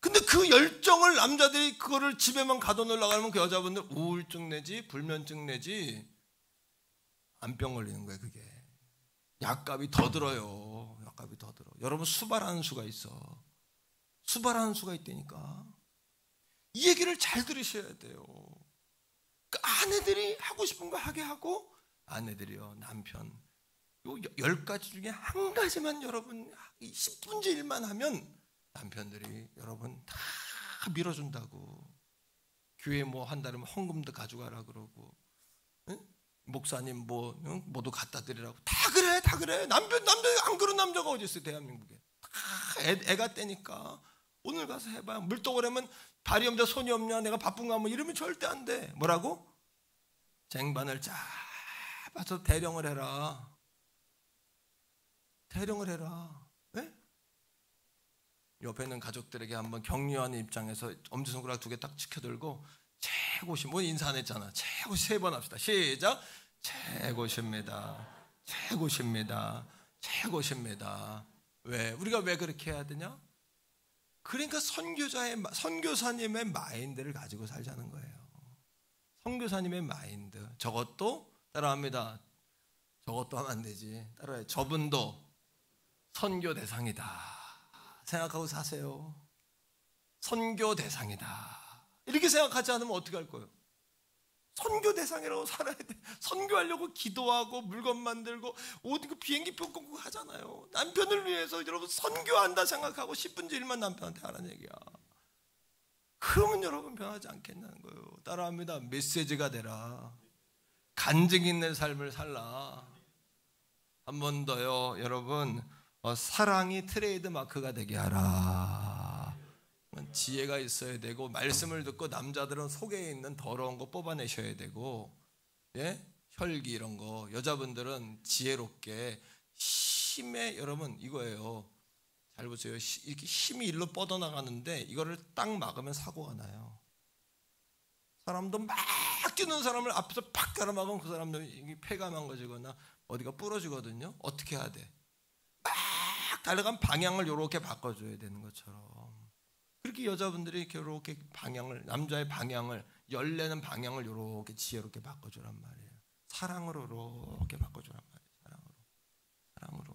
근데 그 열정을 남자들이 그거를 집에만 가둬놓으려고 하면 그 여자분들 우울증 내지 불면증 내지 암병 걸리는 거예요. 그게 약값이 더 들어요. 약값이 더 들어. 여러분 수발하는 수가 있어. 수발하는 수가 있다니까. 이 얘기를 잘 들으셔야 돼요. 그 아내들이 하고 싶은 거 하게 하고 아내들이요 남편 요 10가지 중에 한 가지만 여러분 10분의 1만 하면 남편들이 여러분 다 밀어준다고. 교회 뭐 한다면 헌금도 가져가라 그러고 응? 목사님 뭐 응? 뭐도 갖다 드리라고 다 그래. 남자 안 그런 남자가 어디 있어요. 대한민국에 다 애가 떼니까 오늘 가서 해봐. 물떡을 하면 발이 없냐 손이 없냐 내가 바쁜가 뭐 이러면 절대 안 돼. 뭐라고? 쟁반을 잡아서 대령을 해라. 네? 옆에 있는 가족들에게 한번 격려하는 입장에서 엄지손가락 2개 딱 치켜들고 최고시 뭐 인사 안 했잖아. 최고시 3번 합시다. 시작. 최고십니다. 왜? 우리가 왜 그렇게 해야 되냐? 그러니까 선교사님의 마인드를 가지고 살자는 거예요. 선교사님의 마인드. 저것도 따라합니다. 저것도 하면 안 되지. 따라해. 저분도 선교 대상이다 생각하고 사세요. 선교 대상이다 이렇게 생각하지 않으면 어떻게 할 거예요? 선교 대상이라고 살아야 돼. 선교하려고 기도하고 물건 만들고 어디 그 비행기표 끊고 하잖아요. 남편을 위해서 여러분 선교한다 생각하고 10분의 1만 남편한테 하라는 얘기야. 그러면 여러분 변하지 않겠냐는 거예요. 따라합니다. 메시지가 되라. 간증 있는 삶을 살라. 한 번 더요. 여러분, 사랑이 트레이드 마크가 되게 하라. 지혜가 있어야 되고, 말씀을 듣고 남자들은 속에 있는 더러운 거 뽑아내셔야 되고, 예? 혈기 이런 거. 여자분들은 지혜롭게 힘에, 여러분 이거예요. 잘 보세요. 이렇게 힘이 일로 뻗어나가는데 이거를 딱 막으면 사고가 나요. 사람도 막 뛰는 사람을 앞에서 팍 가로막으면 그 사람도 폐가 망가지거나 어디가 부러지거든요. 어떻게 해야 돼? 막 달려간 방향을 이렇게 바꿔줘야 되는 것처럼, 그렇게 여자분들이 이렇게 방향을, 남자의 방향을, 열내는 방향을 이렇게 지혜롭게 바꿔주란 말이에요. 사랑으로 이렇게 바꿔주란 말이에요. 사랑으로.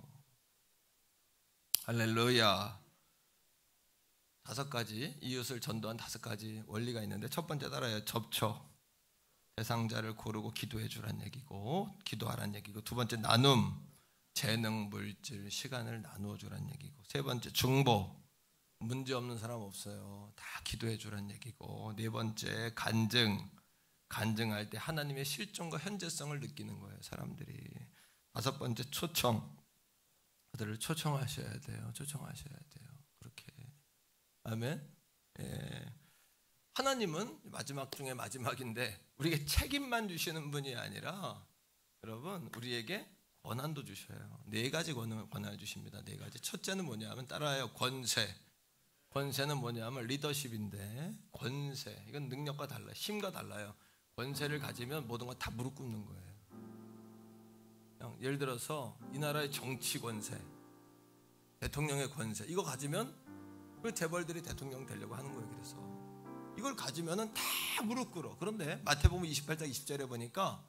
할렐루야. 5가지, 이웃을 전도한 5가지 원리가 있는데, 첫 번째 따라요. 접촉. 대상자를 고르고 기도해 주란 얘기고, 기도하란 얘기고. 두 번째 나눔. 재능, 물질, 시간을 나누어 주란 얘기고. 세 번째 중보. 문제 없는 사람 없어요. 다 기도해 주란 얘기고. 네 번째 간증. 간증할 때 하나님의 실존과 현재성을 느끼는 거예요, 사람들이. 5번째 초청. 그들을 초청하셔야 돼요. 초청하셔야 돼요. 그렇게. 아멘. 예. 하나님은 마지막 중에 마지막인데 우리에게 책임만 주시는 분이 아니라, 여러분, 우리에게 권한도 주셔요. 4가지 권한을 주십니다. 4가지. 첫째는 뭐냐면, 따라요. 권세. 권세는 뭐냐면 리더십인데, 권세. 이건 능력과 달라요. 힘과 달라요. 권세를 가지면 모든 거 다 무릎 꿇는 거예요. 예를 들어서 이 나라의 정치 권세, 대통령의 권세, 이거 가지면 그 재벌들이 대통령 되려고 하는 거예요. 그래서 이걸 가지면은 다 무릎 꿇어. 그런데 마태복음 28장 20절에 보니까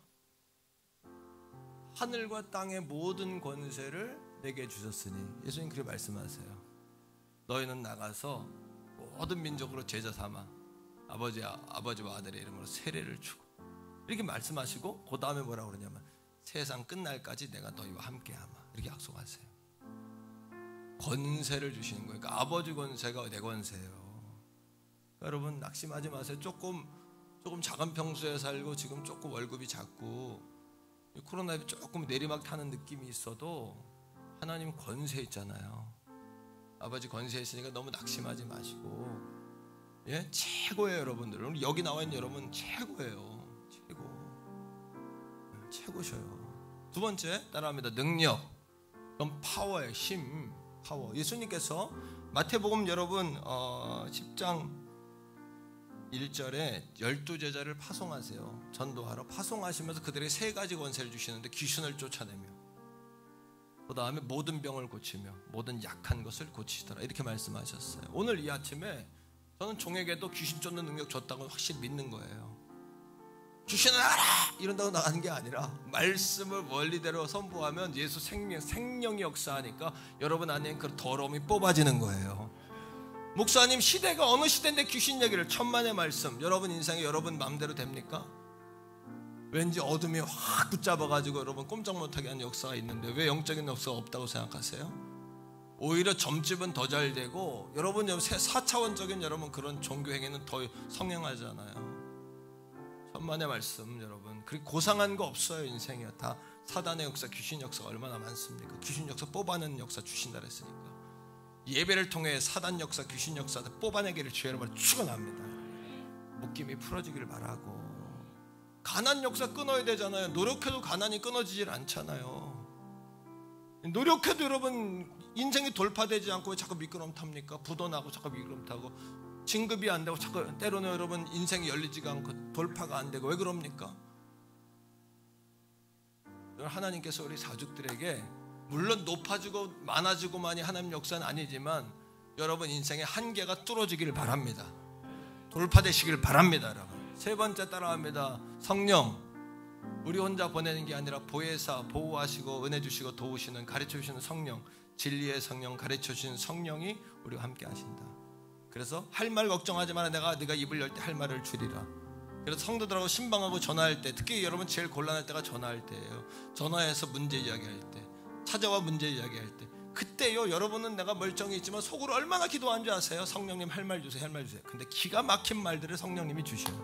하늘과 땅의 모든 권세를 내게 주셨으니, 예수님 그렇게 말씀하세요. 너희는 나가서 모든 민족으로 제자 삼아 아버지와 아들의 이름으로 세례를 주고, 이렇게 말씀하시고 그 다음에 뭐라고 그러냐면, 세상 끝날까지 내가 너희와 함께하마, 이렇게 약속하세요. 권세를 주시는 거예요. 그러니까 아버지 권세가 내 권세예요. 그러니까 여러분 낙심하지 마세요. 조금 작은 평수에 살고 지금 조금 월급이 작고 코로나에 조금 내리막 타는 느낌이 있어도 하나님 권세 있잖아요. 아버지 권세 있으니까 너무 낙심하지 마시고, 예, 최고예요. 여러분들 여기 나와 있는 여러분 최고예요. 최고셔요. 두 번째 따라합니다. 능력. 그럼 파워예요. 힘, 파워. 예수님께서 마태복음 여러분 10장 1절에 12제자를 파송하세요. 전도하러 파송하시면서 그들에게 3가지 권세를 주시는데, 귀신을 쫓아내며, 그 다음에 모든 병을 고치며 모든 약한 것을 고치시더라, 이렇게 말씀하셨어요. 오늘 이 아침에 저는 종에게도 귀신 쫓는 능력 줬다고 확실히 믿는 거예요. 귀신을 알아! 이런다고 나가는 게 아니라 말씀을 원리대로 선포하면 예수 생명이 역사하니까 여러분 안에 그 더러움이 뽑아지는 거예요. 목사님, 시대가 어느 시대인데 귀신 얘기를, 천만의 말씀, 여러분 인생에 여러분 마음대로 됩니까? 왠지 어둠이 확 붙잡아가지고 여러분 꼼짝 못하게 하는 역사가 있는데 왜 영적인 역사가 없다고 생각하세요? 오히려 점집은 더 잘 되고, 여러분 4차원적인 여러분 그런 종교 행위는 더 성행하잖아요. 천만의 말씀 여러분. 그리고 고상한 거 없어요. 인생이야. 다 사단의 역사, 귀신 역사가 얼마나 많습니까? 귀신 역사 뽑아내는 역사 주신다 그랬으니까, 예배를 통해 사단 역사, 귀신 역사 뽑아내기를 주의 이름으로 축원합니다. 묶임이 풀어지기를 바라고. 가난 역사 끊어야 되잖아요. 노력해도 가난이 끊어지질 않잖아요. 노력해도 여러분 인생이 돌파되지 않고 왜 자꾸 미끄럼 탑니까? 부도 나고 자꾸 미끄럼 타고, 진급이 안 되고 자꾸 때로는 여러분 인생이 열리지가 않고 돌파가 안 되고, 왜 그럽니까? 하나님께서 우리 사족들에게 물론 높아지고 많아지고만이 하나님 역사는 아니지만 여러분 인생의 한계가 뚫어지기를 바랍니다. 돌파되시기를 바랍니다. 여러분. 3번째 따라합니다. 성령. 우리 혼자 보내는 게 아니라 보혜사, 보호하시고 은혜 주시고 도우시는, 가르쳐 주시는 성령, 진리의 성령, 가르쳐 주시는 성령이 우리와 함께 하신다. 그래서 할 말 걱정하지 마라. 네가 입을 열 때 할 말을 주리라. 그래서 성도들하고 신방하고 전화할 때, 특히 여러분 제일 곤란할 때가 전화할 때예요. 전화해서 문제 이야기할 때, 찾아와 문제 이야기할 때, 그때요 여러분은 내가 멀쩡히 있지만 속으로 얼마나 기도한 줄 아세요? 성령님 할 말 주세요, 할 말 주세요. 근데 기가 막힌 말들을 성령님이 주셔요.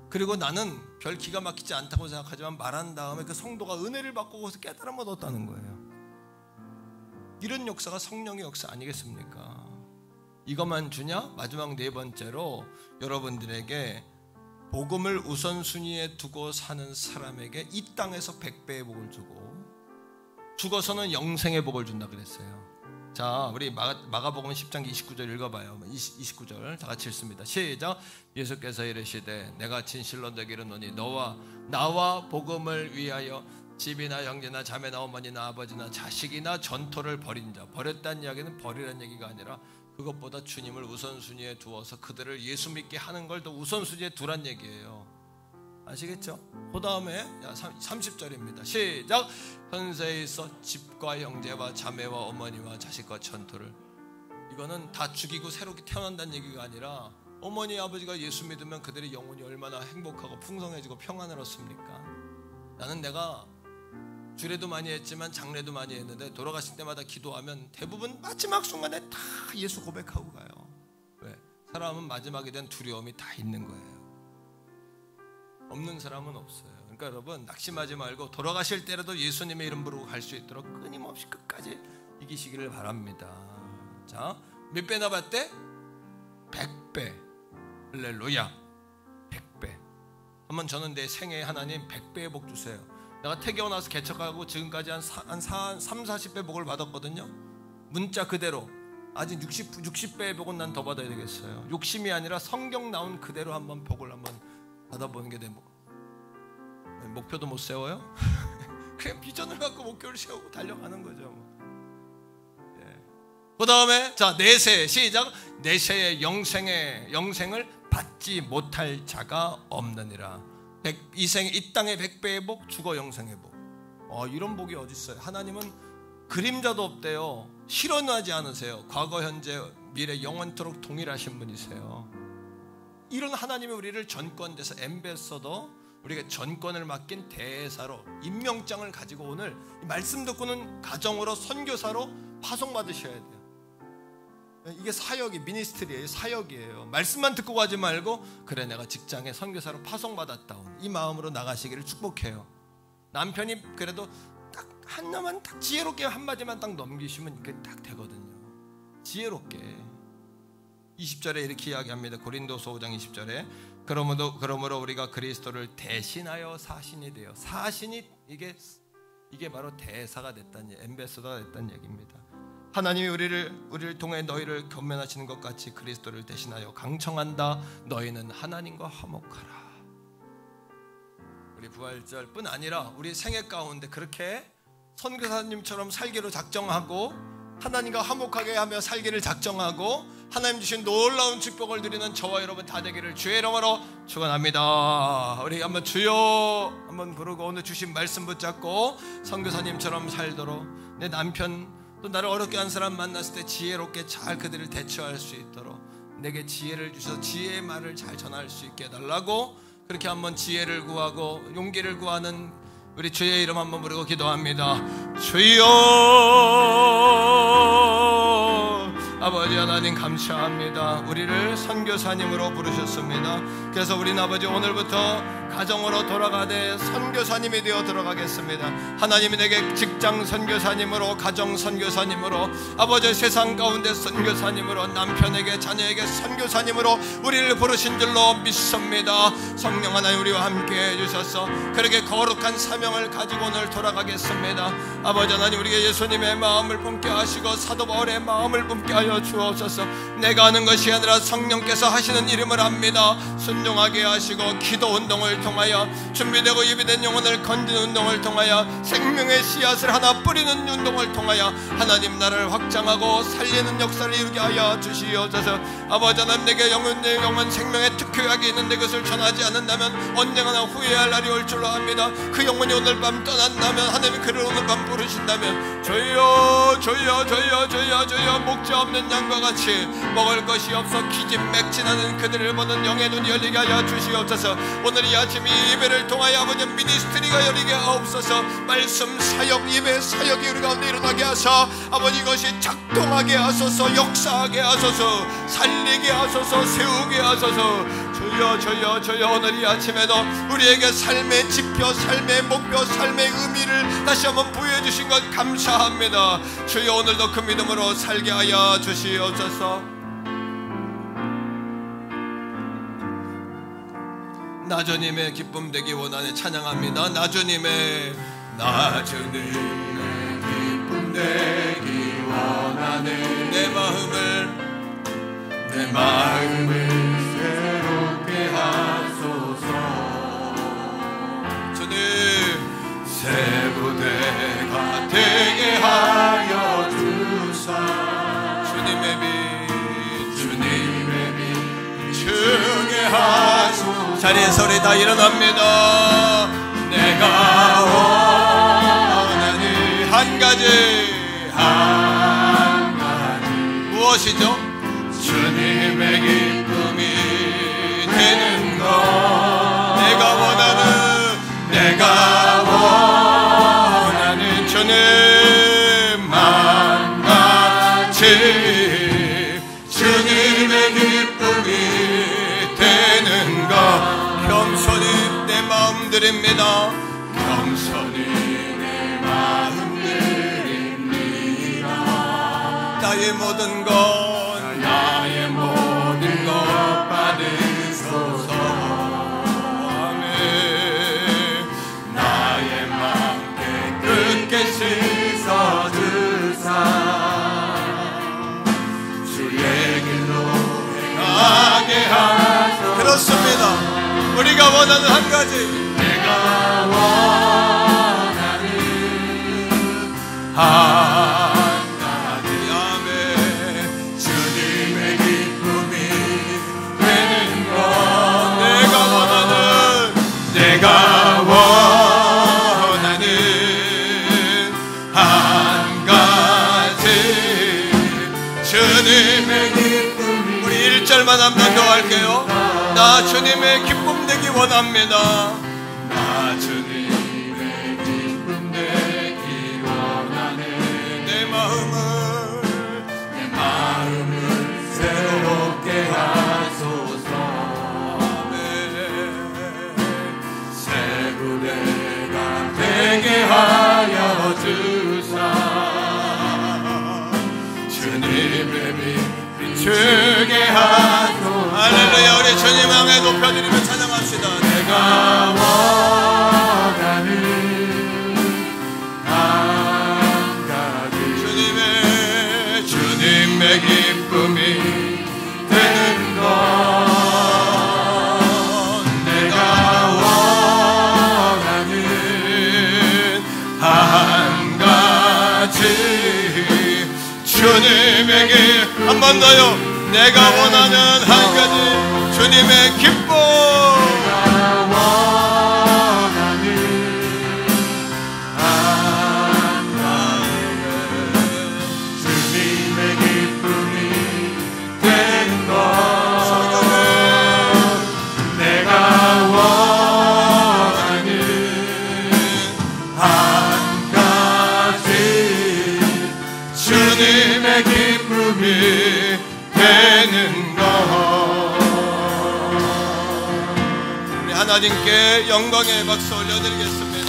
그리고 나는 별 기가 막히지 않다고 생각하지만 말한 다음에 그 성도가 은혜를 받고 거기서 깨달음을 얻었다는 거예요. 이런 역사가 성령의 역사 아니겠습니까? 이것만 주냐? 마지막 네 번째로 여러분들에게 복음을 우선순위에 두고 사는 사람에게 이 땅에서 100배의 복을 주고 죽어서는 영생의 복을 준다 그랬어요. 자, 우리 마가복음 10장 29절 읽어봐요. 29절 다 같이 읽습니다. 시작. 예수께서 이르시되 내가 진실로 너에게 이르노니 너와 나와 복음을 위하여 집이나 형제나 자매나 어머니나 아버지나 자식이나 전토를 벌인 자, 버렸다는 이야기는 버리라는 얘기가 아니라 그것보다 주님을 우선순위에 두어서 그들을 예수 믿게 하는 걸 더 우선순위에 두란 얘기예요. 아시겠죠? 그 다음에 30절입니다. 시작. 현세에 있어 집과 형제와 자매와 어머니와 자식과 전토를, 이거는 다 죽이고 새롭게 태어난다는 얘기가 아니라 어머니 아버지가 예수 믿으면 그들의 영혼이 얼마나 행복하고 풍성해지고 평안을 얻습니까? 나는 내가 주례도 많이 했지만 장례도 많이 했는데 돌아가실 때마다 기도하면 대부분 마지막 순간에 다 예수 고백하고 가요. 왜? 사람은 마지막에 대한 두려움이 다 있는 거예요. 없는 사람은 없어요. 그러니까 여러분 낙심하지 말고 돌아가실 때라도 예수님의 이름 부르고 갈 수 있도록 끊임없이 끝까지 이기시기를 바랍니다. 자, 몇 배나 받대? 100배. 할렐루야. 100배. 한번 저는 내 생애에 하나님 100배의 복 주세요. 내가 태어나서 개척하고 지금까지 한 30-40배 복을 받았거든요. 문자 그대로. 아직 60배의 복은 난 더 받아야 되겠어요. 욕심이 아니라 성경 나온 그대로 한번 복을 한번 받아보는 게 내 목표도 못 세워요? 그냥 비전을 갖고 목표를 세우고 달려가는 거죠. 예. 그 다음에 자, 내세 시작. 내세의 영생을 받지 못할 자가 없느니라. 이 땅의 100배의 복, 죽어 영생의 복. 이런 복이 어디 있어요? 하나님은 그림자도 없대요. 실현하지 않으세요. 과거, 현재, 미래 영원토록 동일하신 분이세요. 이런 하나님이 우리를 전권돼서 엠베서더, 우리가 전권을 맡긴 대사로 임명장을 가지고 오늘 말씀 듣고는 가정으로 선교사로 파송받으셔야 돼요. 이게 사역이 미니스트리예요. 사역이에요. 말씀만 듣고 가지 말고 그래 내가 직장에 선교사로 파송받았다, 이 마음으로 나가시기를 축복해요. 남편이 그래도 딱 하나만 딱 지혜롭게 한마디만 딱 넘기시면 이게 딱 되거든요. 지혜롭게. 20절에 이렇게 이야기합니다. 고린도서 5장 20절에 그러므로 우리가 그리스도를 대신하여 사신이 되어, 사신이 이게 바로 대사가 됐다는, 엠베서더가 됐다는 얘기입니다. 하나님이 우리를 통해 너희를 견면하시는 것 같이 그리스도를 대신하여 강청한다. 너희는 하나님과 화목하라. 우리 부활절뿐 아니라 우리 생애 가운데 그렇게 선교사님처럼 살기로 작정하고 하나님과 화목하게 하며 살기를 작정하고 하나님 주신 놀라운 축복을 누리는 저와 여러분 다 되기를 주의 이름으로 축원합니다. 우리 한번 주여 한번 부르고 오늘 주신 말씀 붙잡고 선교사님처럼 살도록, 내 남편 또 나를 어렵게 한 사람 만났을 때 지혜롭게 잘 그들을 대처할 수 있도록 내게 지혜를 주셔서 지혜의 말을 잘 전할 수 있게 해달라고, 그렇게 한번 지혜를 구하고 용기를 구하는 우리 주의 이름 한번 부르고 기도합니다. 주여, 아버지 하나님 감사합니다. 우리를 선교사님으로 부르셨습니다. 그래서 우리 아버지 오늘부터 가정으로 돌아가되 선교사님이 되어 들어가겠습니다. 하나님이 내게 직장 선교사님으로, 가정 선교사님으로, 아버지 세상 가운데 선교사님으로, 남편에게 자녀에게 선교사님으로 우리를 부르신 줄로 믿습니다. 성령 하나님 우리와 함께 해주셔서 그렇게 거룩한 사명을 가지고 오늘 돌아가겠습니다. 아버지 하나님 우리에게 예수님의 마음을 품게 하시고 사도 바울의 마음을 품게 하여 주옵소서. 내가 하는 것이 아니라 성령께서 하시는 일임을 압니다. 순종하게 하시고 기도 운동을 통하여 준비되고 예비된 영혼을 건지는 운동을 통하여 생명의 씨앗을 하나 뿌리는 운동을 통하여 하나님 나라를 확장하고 살리는 역사를 이루게 하여 주시옵소서. 아버지 하나님 내게 영혼 생명의 특효약이 있는데 그것을 전하지 않는다면 언젠가나 후회할 날이 올 줄로 압니다. 그 영혼이 오늘 밤 떠난다면 하나님 그를 오늘 밤 부르신다면 주여 주여 주여 주여 주여 목자 없는 양과 같이 먹을 것이 없어 기진맥진하는 그들을 보는 영의 눈이 열리게 하여 주시옵소서. 오늘 이 아침 이 예배를 통하여 아버지 미니스트리가 열리게 하옵소서. 말씀 사역 예배 사역이 우리 가운데 일어나게 하사 아버지 이것이 작동하게 하소서. 역사하게 하소서. 살리게 하소서. 세우게 하소서. 주여 주여 주여 오늘 이 아침에도 우리에게 삶의 지표 삶의 목표 삶의 의미를 다시 한번 부여해 주신 것 감사합니다. 주여 오늘도 그 믿음으로 살게 하여 주시옵소서. 나주님의 기쁨 되기 원하네 찬양합니다. 나주님의 기쁨 되기 원하네. 내 마음을 새롭게 하소서. 주님 새 부대가 되게 하여 주사. 주님의 빛 주게 하소서. 자리에서 우리 다 일어납니다. 내가 원하는 한 가지 무엇이죠? 주님의 기쁨이 되는 것. 내가 원하는 주님만 같이 주님의 기쁨이 되는 것. 겸손히 내 마음 드립니다. 겸손히 내 마음 드립니다. 나의 모든 것 받으소서. 아멘. 나의 마음 깨끗게 씻어주사. 주의 길로 행하게 하소서. 그렇습니다. 우리가 원하는 한 가지. 내가 원하는 내가 원하는 한 가지 주님의 기쁨. 우리 1절만 한번 더 할게요. 나 주님의 기쁨 되기 원합니다. 나 주님의 기쁨 되기 원하네. 내 마음을 새롭게 하소서. 되게 하여 주사. 주님의 빛 비추게 하소서. 할렐루야. 우리 주님 향해 높여드리며 찬양합시다. 내가 원하는 한 가지 주님의 기쁨이 되는 것. 한 가지 주님에게 한 번 더요. 내가 원하는 한 가지 주님의 기쁨. 내가 원하는 한 가지 주님의 기쁨이 되는 것. 내가 원하는 주님의 기쁨이 되는 것. 우리 하나님께 영광의 박수 올려드리겠습니다.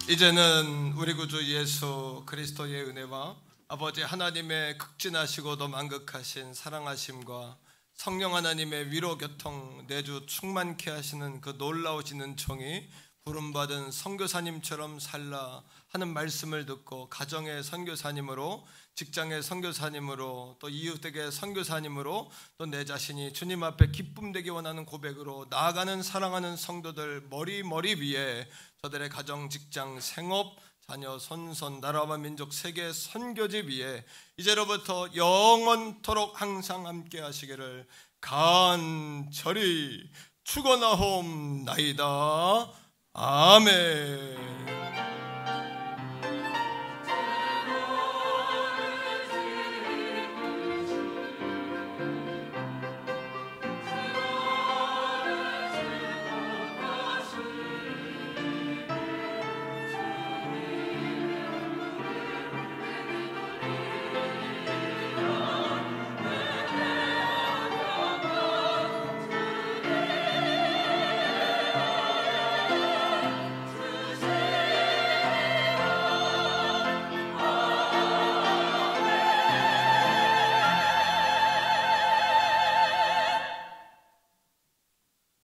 이제는 우리 구주 예수 그리스도의 은혜와 아버지 하나님의 극진하시고도 만극하신 사랑하심과 성령 하나님의 위로 교통 내주 충만케 하시는 그 놀라우신 은총이 부름받은 선교사님처럼 살라 하는 말씀을 듣고 가정의 선교사님으로 직장의 선교사님으로 또 이웃에게 선교사님으로 또 내 자신이 주님 앞에 기쁨 되기 원하는 고백으로 나아가는 사랑하는 성도들 머리 위에 저들의 가정 직장 생업 자녀 손손 나라와 민족 세계 선교지 위에 이제로부터 영원토록 항상 함께 하시기를 간절히 축원하옵나이다. 아멘.